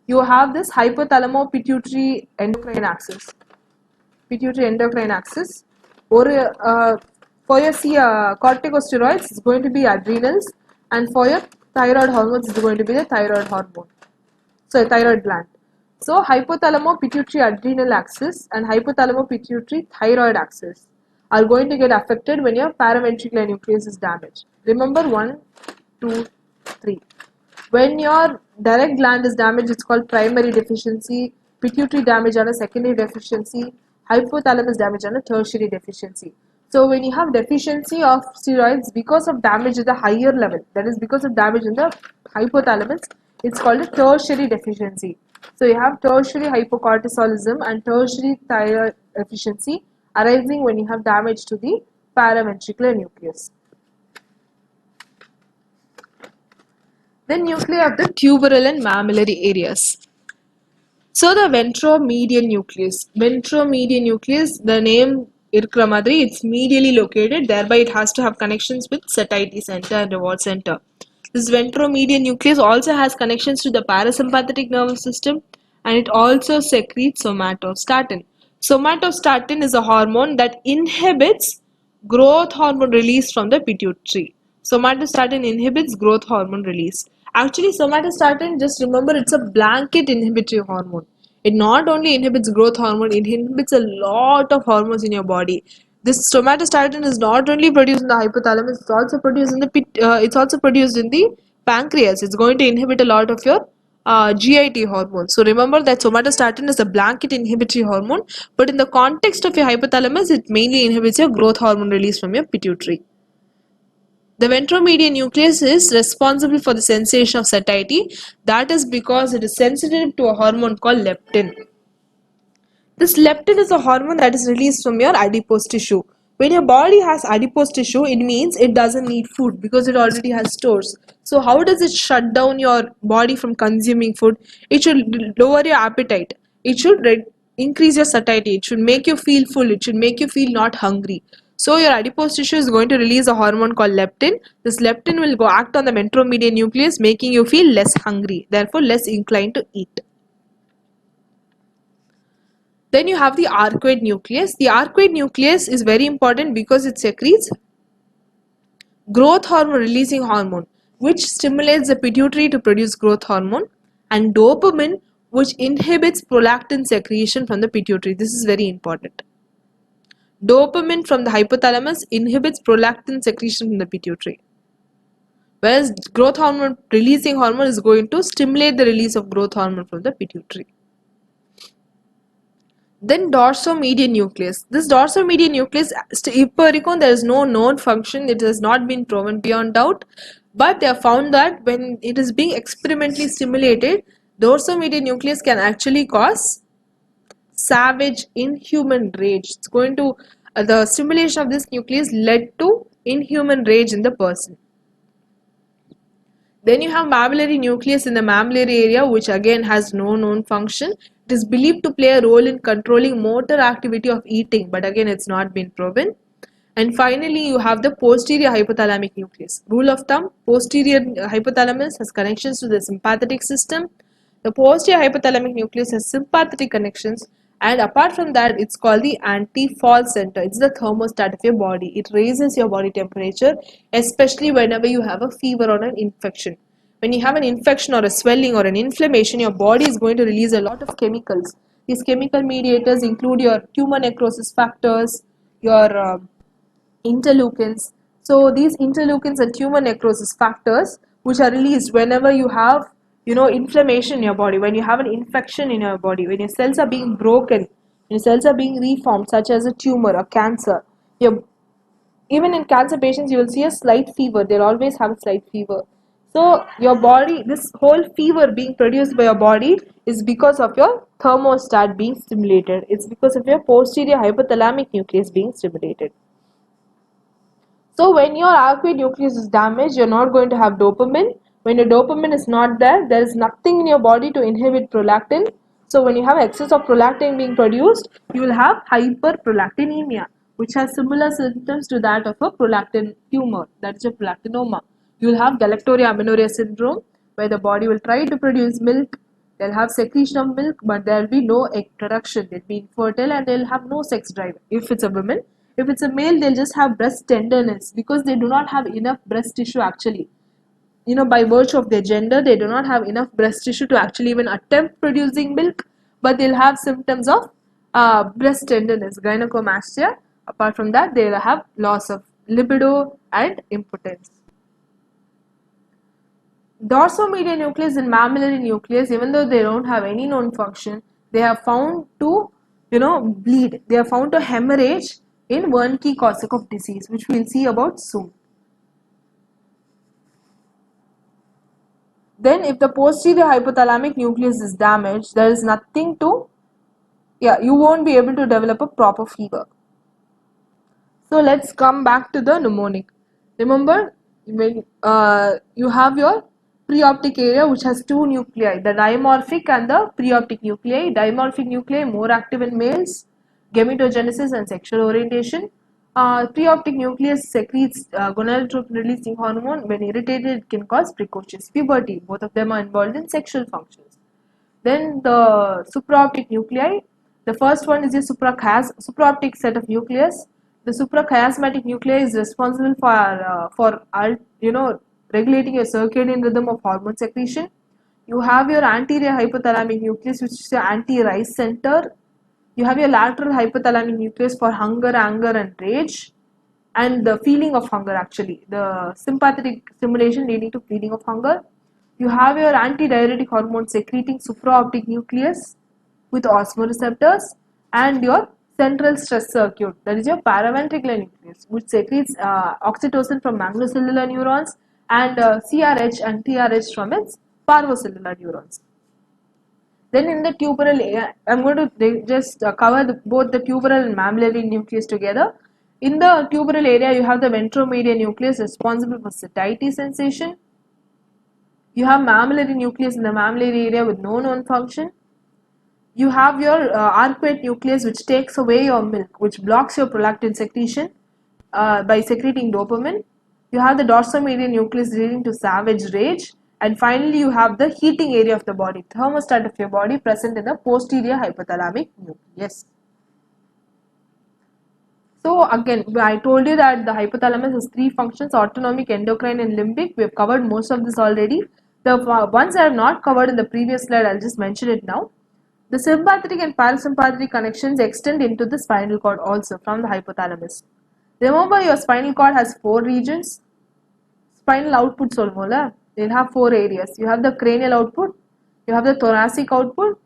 S1: You have this hypothalamo-pituitary endocrine axis. Pituitary endocrine axis. Or for your corticosteroids, it's going to be adrenals, and for your thyroid hormones, it's going to be the thyroid hormone. So thyroid gland. So hypothalamo-pituitary adrenal axis and hypothalamo-pituitary thyroid axis are going to get affected when your paraventricular nucleus is damaged. Remember 1, 2, 3. When your direct gland is damaged, it's called primary deficiency. Pituitary damage on a secondary deficiency. Hypothalamus damage on a tertiary deficiency. So when you have deficiency of steroids because of damage at the higher level, that is because of damage in the hypothalamus, it's called a tertiary deficiency. So you have tertiary hypocortisolism and tertiary thyroid deficiency arising when you have damage to the paraventricular nucleus. Then nuclei of the tuberal and mammillary areas. So the ventromedian nucleus. Ventromedian nucleus, the name irukra madri, it's medially located, thereby it has to have connections with satiety center and reward center. This ventromedian nucleus also has connections to the parasympathetic nervous system, and it also secretes somatostatin. Somatostatin is a hormone that inhibits growth hormone release from the pituitary. Somatostatin inhibits growth hormone release. Actually, somatostatin, just remember, it's a blanket inhibitory hormone. It not only inhibits growth hormone, it inhibits a lot of hormones in your body. This somatostatin is not only produced in the hypothalamus, it's also produced in the it's also produced in the pancreas. It's going to inhibit a lot of your GIT hormones. So remember that somatostatin is a blanket inhibitory hormone, but in the context of your hypothalamus, it mainly inhibits your growth hormone release from your pituitary. The ventromedian nucleus is responsible for the sensation of satiety. That is because it is sensitive to a hormone called leptin. This leptin is a hormone that is released from your adipose tissue. When your body has adipose tissue, it means it doesn't need food because it already has stores. So how does it shut down your body from consuming food? It should lower your appetite. It should increase your satiety. It should make you feel full. It should make you feel not hungry. So your adipose tissue is going to release a hormone called leptin. This leptin will go act on the ventromedian nucleus, making you feel less hungry, therefore less inclined to eat. Then you have the arcuate nucleus. The arcuate nucleus is very important because it secretes growth hormone releasing hormone, which stimulates the pituitary to produce growth hormone, and dopamine, which inhibits prolactin secretion from the pituitary. This is very important. Dopamine from the hypothalamus inhibits prolactin secretion from the pituitary, whereas growth hormone releasing hormone is going to stimulate the release of growth hormone from the pituitary. Then dorsomedian nucleus. This dorsomedian nucleus, there is no known function. It has not been proven beyond doubt, but they have found that when it is being experimentally stimulated, dorsomedian nucleus can actually cause savage inhuman rage. It's going to the stimulation of this nucleus led to inhuman rage in the person. Then you have mammillary nucleus in the mammillary area, which again has no known function. It is believed to play a role in controlling motor activity of eating, but again it's not been proven. And finally, you have the posterior hypothalamic nucleus. Rule of thumb, posterior hypothalamus has connections to the sympathetic system. The posterior hypothalamic nucleus has sympathetic connections, and apart from that, it's called the anti-fall center. It's the thermostat of your body. It raises your body temperature, especially whenever you have a fever or an infection. When you have an infection or a swelling or an inflammation, your body is going to release a lot of chemicals. These chemical mediators include your tumor necrosis factors, your interleukins. So these interleukins and tumor necrosis factors, which are released whenever you have, inflammation in your body, when you have an infection in your body, when your cells are being broken, when your cells are being reformed, such as a tumor or cancer. Even in cancer patients, you will see a slight fever. They'll always have a slight fever. So your body, this whole fever being produced by your body is because of your thermostat being stimulated. It's because of your posterior hypothalamic nucleus being stimulated. So when your arcuate nucleus is damaged, you're not going to have dopamine. When your dopamine is not there, there is nothing in your body to inhibit prolactin. So when you have excess of prolactin being produced, you will have hyperprolactinemia, which has similar symptoms to that of a prolactin tumor, that is a prolactinoma. You will have galactoria amenorrhea syndrome, where the body will try to produce milk. They'll have secretion of milk, but there will be no egg production. They'll be infertile and they'll have no sex drive if it's a woman. If it's a male, they'll just have breast tenderness because they do not have enough breast tissue actually. By virtue of their gender, they do not have enough breast tissue to actually even attempt producing milk, but they'll have symptoms of breast tenderness, gynecomastia. Apart from that, they'll have loss of libido and impotence. Dorsomedial nucleus and mammillary nucleus, even though they don't have any known function, they are found to, bleed. They are found to hemorrhage in Wernicke-Korsakoff disease, which we'll see about soon. Then if the posterior hypothalamic nucleus is damaged, there is nothing to, you won't be able to develop a proper fever. So let's come back to the mnemonic. Remember, when you have your preoptic area, which has two nuclei, the dimorphic and the preoptic nuclei. Dimorphic nuclei more active in males, gametogenesis and sexual orientation. Preoptic nucleus secretes gonadotropin releasing hormone. When irritated, it can cause precocious puberty. Both of them are involved in sexual functions. Then the supraoptic nuclei. The first one is a supraoptic set of nucleus. The suprachiasmatic nuclei is responsible for regulating your circadian rhythm of hormone secretion. You have your anterior hypothalamic nucleus, which is your anti-rise center. You have your lateral hypothalamic nucleus for hunger, anger and rage, and the feeling of hunger actually, the sympathetic stimulation leading to feeling of hunger. You have your antidiuretic hormone secreting supraoptic nucleus with osmoreceptors, and your central stress circuit, that is your paraventricular nucleus, which secretes oxytocin from magnocellular neurons and CRH and TRH from its parvocellular neurons. Then in the tuberal area, I'm going to just cover both the tuberal and mammillary nucleus together. In the tuberal area, you have the ventromedial nucleus responsible for satiety sensation. You have mammillary nucleus in the mammillary area with no known function. You have your arcuate nucleus, which takes away your milk, which blocks your prolactin secretion by secreting dopamine. You have the dorsomedial nucleus leading to savage rage. And finally, you have the heating area of the body, thermostat of your body, present in the posterior hypothalamic nucleus. So again, I told you that the hypothalamus has three functions: autonomic, endocrine and limbic. We have covered most of this already. The ones I have not covered in the previous slide, I'll just mention it now. The sympathetic and parasympathetic connections extend into the spinal cord also from the hypothalamus. Remember, your spinal cord has four regions. Spinal output solvola. They'll have four areas. You have the cranial output, you have the thoracic output,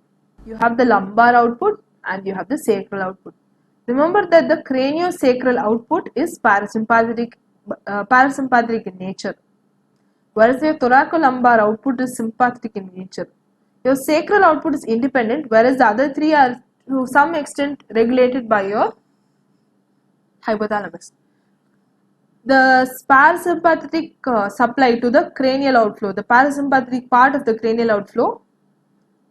S1: you have the lumbar output, and you have the sacral output. Remember that the craniosacral output is parasympathetic in nature, whereas your thoracolumbar output is sympathetic in nature. Your sacral output is independent, whereas the other three are to some extent regulated by your hypothalamus. The parasympathetic supply to the cranial outflow, the parasympathetic part of the cranial outflow,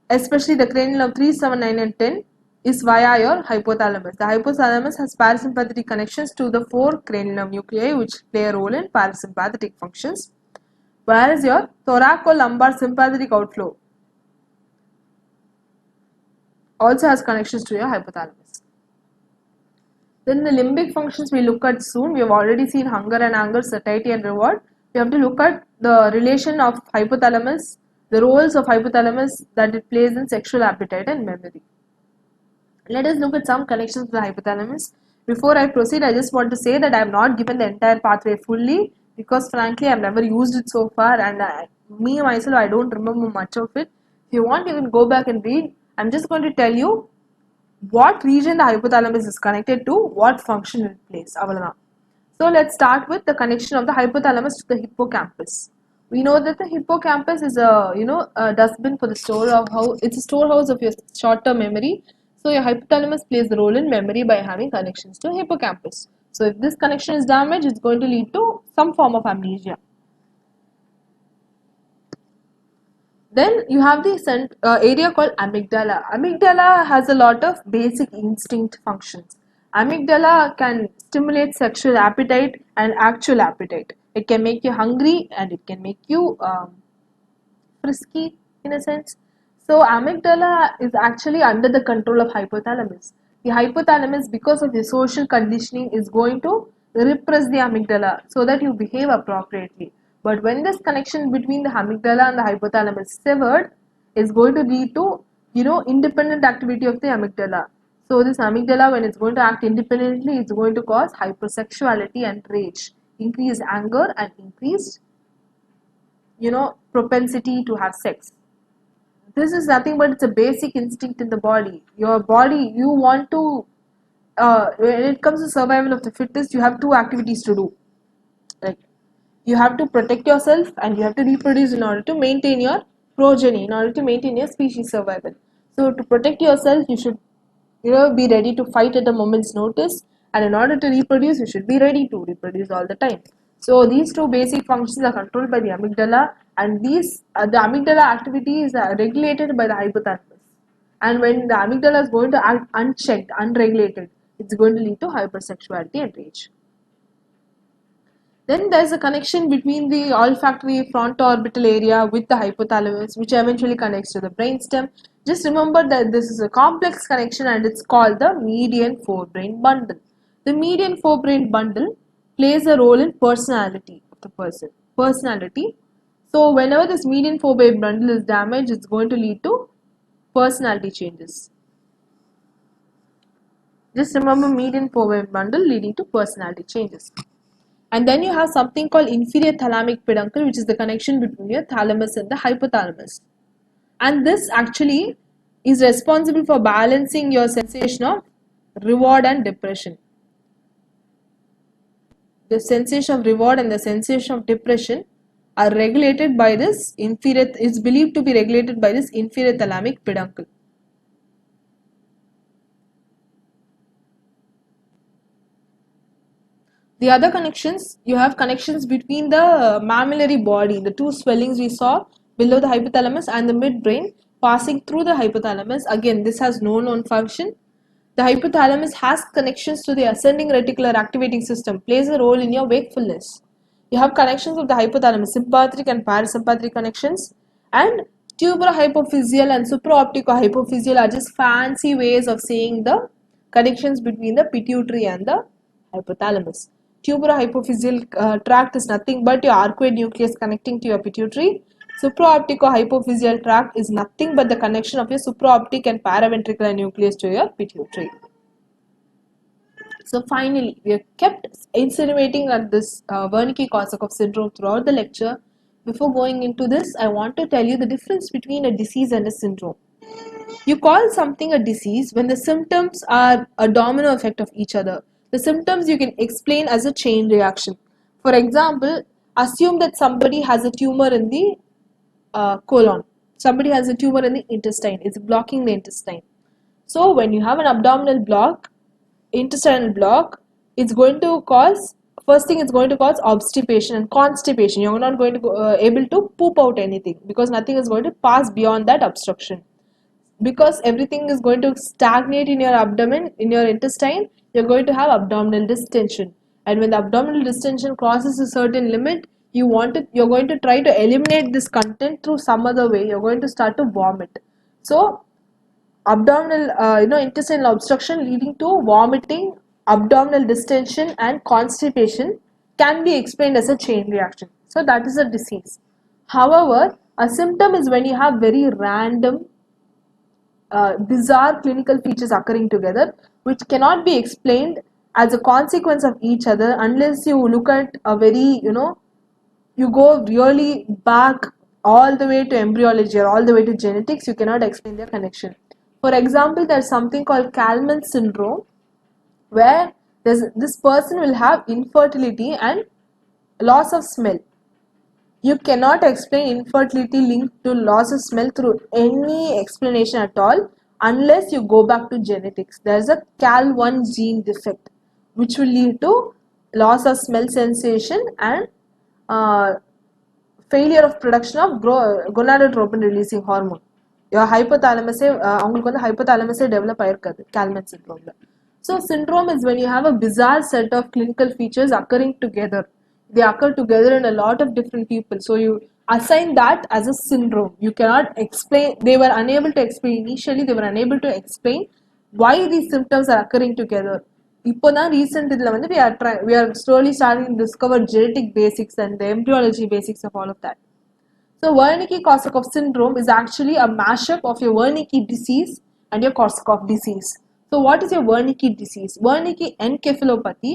S1: especially the cranial of 3, 7, 9 and 10, is via your hypothalamus. The hypothalamus has parasympathetic connections to the 4 cranial nuclei which play a role in parasympathetic functions, whereas your thoracolumbar sympathetic outflow also has connections to your hypothalamus. Then the limbic functions we look at soon. We have already seen hunger and anger, satiety and reward. We have to look at the relation of hypothalamus, the roles of hypothalamus that it plays in sexual appetite and memory. Let us look at some connections to the hypothalamus. Before I proceed, I just want to say that I have not given the entire pathway fully because frankly I have never used it so far, and me myself I don't remember much of it. If you want, you can go back and read. I'm just going to tell you what region the hypothalamus is connected to, what function it plays. So let's start with the connection of the hypothalamus to the hippocampus. We know that the hippocampus is a dustbin for the storehouse. It's a storehouse of your short-term memory. So your hypothalamus plays the role in memory by having connections to hippocampus. So if this connection is damaged, it's going to lead to some form of amnesia. Then you have the area called amygdala. Amygdala has a lot of basic instinct functions. Amygdala can stimulate sexual appetite and actual appetite. It can make you hungry and it can make you frisky in a sense. So amygdala is actually under the control of hypothalamus. The hypothalamus, because of the social conditioning, is going to repress the amygdala so that you behave appropriately. But when this connection between the amygdala and the hypothalamus is severed, is going to lead to independent activity of the amygdala. So this amygdala, when it's going to act independently, it's going to cause hypersexuality and rage, increased anger and increased propensity to have sex. This is nothing but it's a basic instinct in the body. Your body, you want to when it comes to survival of the fittest, you have 2 activities to do. Like, you have to protect yourself and you have to reproduce in order to maintain your progeny, in order to maintain your species survival. So to protect yourself, you should be ready to fight at a moment's notice, and in order to reproduce, you should be ready to reproduce all the time. So these 2 basic functions are controlled by the amygdala, and these the amygdala activities are regulated by the hypothalamus. And when the amygdala is going to act unchecked, unregulated, it's going to lead to hypersexuality and rage. Then there is a connection between the olfactory frontoorbital area with the hypothalamus, which eventually connects to the brainstem. Just remember that this is a complex connection and it's called the median forebrain bundle. The median forebrain bundle plays a role in personality of the person. Personality. So whenever this median forebrain bundle is damaged, it's going to lead to personality changes. Just remember median forebrain bundle leading to personality changes. And then you have something called inferior thalamic peduncle, which is the connection between your thalamus and the hypothalamus. And this actually is responsible for balancing your sensation of reward and depression. The sensation of reward and the sensation of depression are regulated by this is believed to be regulated by this inferior thalamic peduncle. The other connections, you have connections between the mammillary body, the 2 swellings we saw below the hypothalamus and the midbrain passing through the hypothalamus. Again, this has no known function. The hypothalamus has connections to the ascending reticular activating system, plays a role in your wakefulness. You have connections of the hypothalamus, sympathetic and parasympathetic connections, and tuberohypophyseal and supraopticohypophyseal are just fancy ways of saying the connections between the pituitary and the hypothalamus. Tuberohypophyseal tract is nothing but your arcuate nucleus connecting to your pituitary. Supraopticohypophyseal tract is nothing but the connection of your supraoptic and paraventricular nucleus to your pituitary. So finally, we have kept insinuating at this Wernicke-Korsakoff syndrome throughout the lecture. Before going into this, I want to tell you the difference between a disease and a syndrome. You call something a disease when the symptoms are a domino effect of each other. The symptoms you can explain as a chain reaction. For example, assume that somebody has a tumor in the colon. Somebody has a tumor in the intestine. It's blocking the intestine. So when you have an abdominal block, intestinal block, it's going to cause, first thing, it's going to cause obstipation and constipation. You're not going to go, able to poop out anything because nothing is going to pass beyond that obstruction. Because everything is going to stagnate in your abdomen, in your intestine, you're going to have abdominal distension. And when the abdominal distension crosses a certain limit, you're going to try to eliminate this content through some other way. You're going to start to vomit. So abdominal, intestinal obstruction leading to vomiting, abdominal distension, and constipation can be explained as a chain reaction. So that is a disease. However, a symptom is when you have very random, bizarre clinical features occurring together, which cannot be explained as a consequence of each other unless you look at a very, you go really back all the way to embryology or all the way to genetics. You cannot explain their connection. For example, there's something called Kalman syndrome, where this person will have infertility and loss of smell. You cannot explain infertility linked to loss of smell through any explanation at all unless you go back to genetics. There is a CAL1 gene defect which will lead to loss of smell sensation and uh, failure of production of gonadotropin releasing hormone. Your hypothalamus அவங்களுக்கு வந்து hypothalamus develop ஆயிருக்காது Kalman syndrome. So syndrome is when you have a bizarre set of clinical features occurring together. They occur together in a lot of different people. So you assign that as a syndrome. You cannot explain, they were unable to explain initially, they were unable to explain why these symptoms are occurring together. இப்போ தான் recent இதில் வந்து we are slowly starting to discover genetic basics and the embryology basics of all of that. So Wernicke-Korsakoff syndrome is actually a mashup of your Wernicke disease and your Korsakoff disease. So what is your Wernicke disease? Wernicke encephalopathy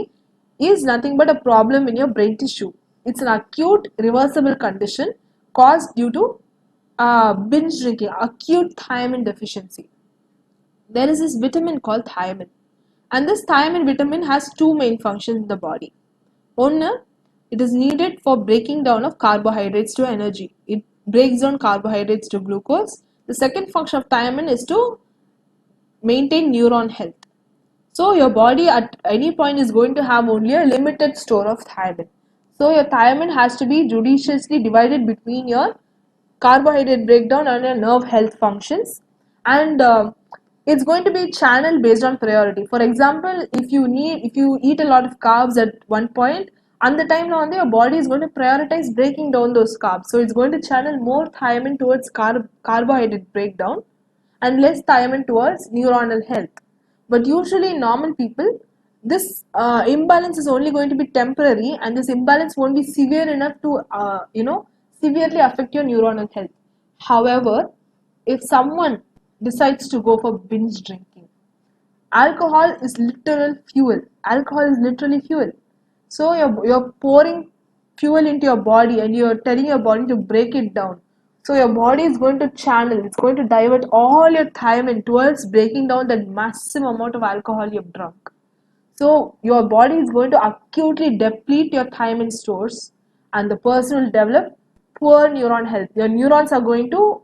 S1: is nothing but a problem in your brain tissue. It's an acute reversible condition caused due to binge drinking, acute thiamine deficiency. There is this vitamin called thiamine, and this thiamine vitamin has two main functions in the body. One, it is needed for breaking down of carbohydrates to energy. It breaks down carbohydrates to glucose. The second function of thiamine is to maintain neuron health. So your body at any point is going to have only a limited store of thiamine. So your thiamine has to be judiciously divided between your carbohydrate breakdown and your nerve health functions, and it's going to be channeled based on priority. For example, if you eat a lot of carbs at one point, and the time now your body is going to prioritize breaking down those carbs. So it's going to channel more thiamine towards carbohydrate breakdown and less thiamine towards neuronal health. But usually in normal people, this imbalance is only going to be temporary, and this imbalance won't be severe enough to severely affect your neuronal health. However, if someone decides to go for binge drinking, alcohol is literal fuel. Alcohol is literally fuel. So you're pouring fuel into your body and you're telling your body to break it down. So your body is going to channel, it's going to divert all your thiamine towards breaking down that massive amount of alcohol you've drunk. So your body is going to acutely deplete your thiamine stores, and the person will develop poor neuron health. Your neurons are going to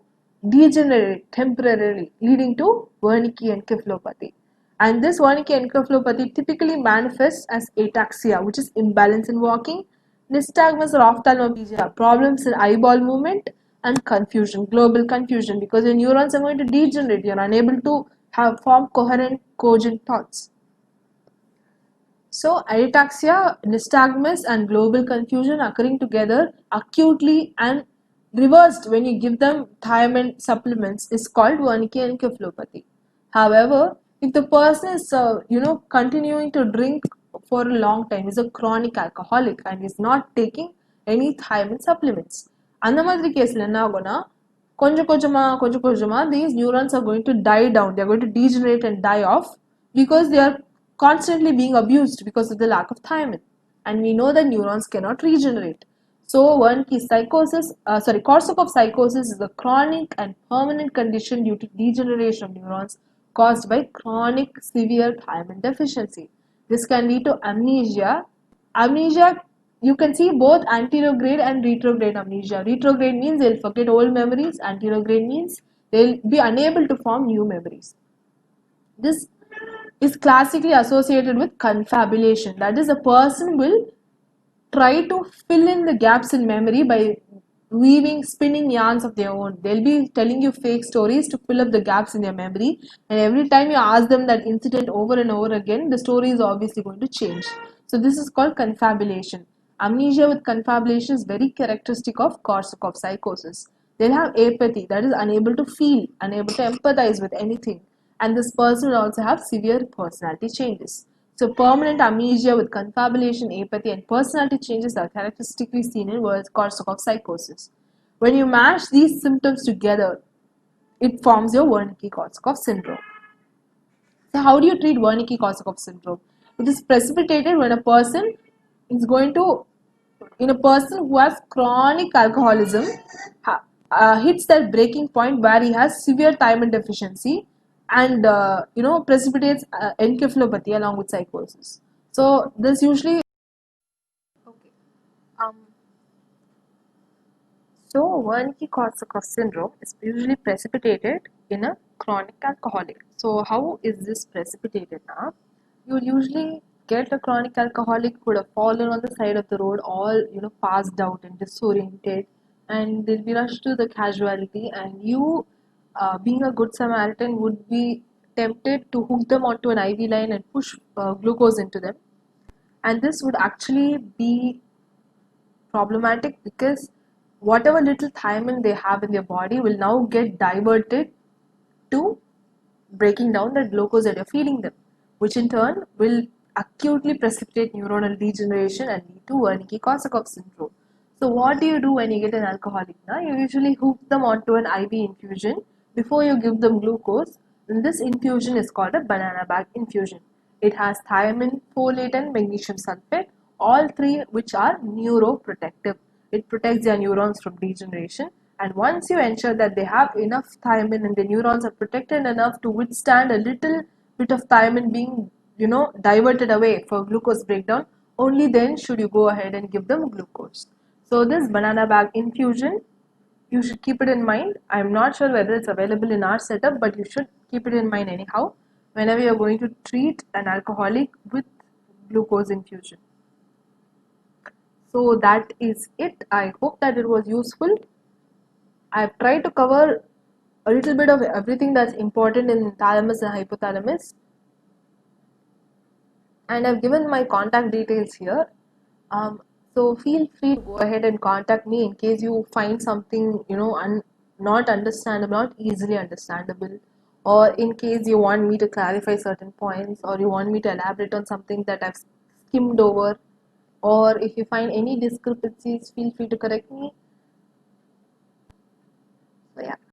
S1: degenerate temporarily, leading to Wernicke encephalopathy. And this Wernicke encephalopathy typically manifests as ataxia, which is imbalance in walking, nystagmus or ophthalmoplegia, problems in eyeball movement, and confusion, global confusion, because your neurons are going to degenerate. You're unable to form coherent, cogent thoughts. So ataxia, nystagmus, and global confusion occurring together acutely and reversed when you give them thiamine supplements is called Wernicke encephalopathy. However, if the person is continuing to drink for a long time, is a chronic alcoholic and is not taking any thiamine supplements, அந்த மாதிரி கேஸ்ல என்ன ஆகும்னா கொஞ்சம் கொஞ்சமா these neurons are going to die down. They are going to degenerate and die off because they are constantly being abused because of the lack of thiamine, and we know that neurons cannot regenerate. So Wernicke Korsakoff psychosis is a chronic and permanent condition due to degeneration of neurons caused by chronic severe thiamine deficiency. This can lead to amnesia. Amnesia, you can see both anterograde and retrograde amnesia. Retrograde means they'll forget old memories. Anterograde means they'll be unable to form new memories. This is classically associated with confabulation. That is, a person will try to fill in the gaps in memory by weaving, spinning yarns of their own. They'll be telling you fake stories to fill up the gaps in your memory, and every time you ask them that incident over and over again, the story is obviously going to change. So this is called confabulation. Amnesia with confabulation is very characteristic of Korsakoff psychosis. They'll have apathy, that is unable to feel, unable to empathize with anything, and this person will also have severe personality changes. So permanent amnesia with confabulation, apathy, and personality changes are characteristically seen in Korsakoff psychosis. When you mash these symptoms together, it forms your Wernicke-Korsakoff syndrome. So how do you treat Wernicke-Korsakoff syndrome? It is precipitated when a person is going to, in a person who has chronic alcoholism, hits that breaking point where he has severe thiamine deficiency and precipitates encephalopathy along with psychosis. So this usually okay. Um, so Wernicke-Korsakoff syndrome is usually precipitated in a chronic alcoholic. So how is this precipitated now? You will usually get a chronic alcoholic who would have fallen on the side of the road, all passed out and disoriented, and they'll be rushed to the casualty. And you, being a good Samaritan, would be tempted to hook them onto an IV line and push glucose into them. And this would actually be problematic because whatever little thiamine they have in their body will now get diverted to breaking down the glucose that you're feeding them, which in turn will acutely precipitate neuronal degeneration and lead to Wernicke-Korsakoff syndrome. So what do you do when you get an alcoholic? Now, you usually hook them onto an IV infusion before you give them glucose. And this infusion is called a banana bag infusion. It has thiamine, folate, and magnesium sulfate, all three which are neuroprotective. It protects their neurons from degeneration, and once you ensure that they have enough thiamine and the neurons are protected enough to withstand a little bit of thiamine being diverted away for glucose breakdown, only then should you go ahead and give them glucose. So this banana bag infusion, you should keep it in mind. I'm not sure whether it's available in our setup, but you should keep it in mind anyhow whenever you're going to treat an alcoholic with glucose infusion. So that is it. I hope that it was useful. I've tried to cover a little bit of everything that's important in thalamus and hypothalamus, and I've given my contact details here. So feel free to go ahead and contact me in case you find something not understandable, not easily understandable, or in case you want me to clarify certain points, or you want me to elaborate on something that I've skimmed over, or if you find any discrepancies, feel free to correct me.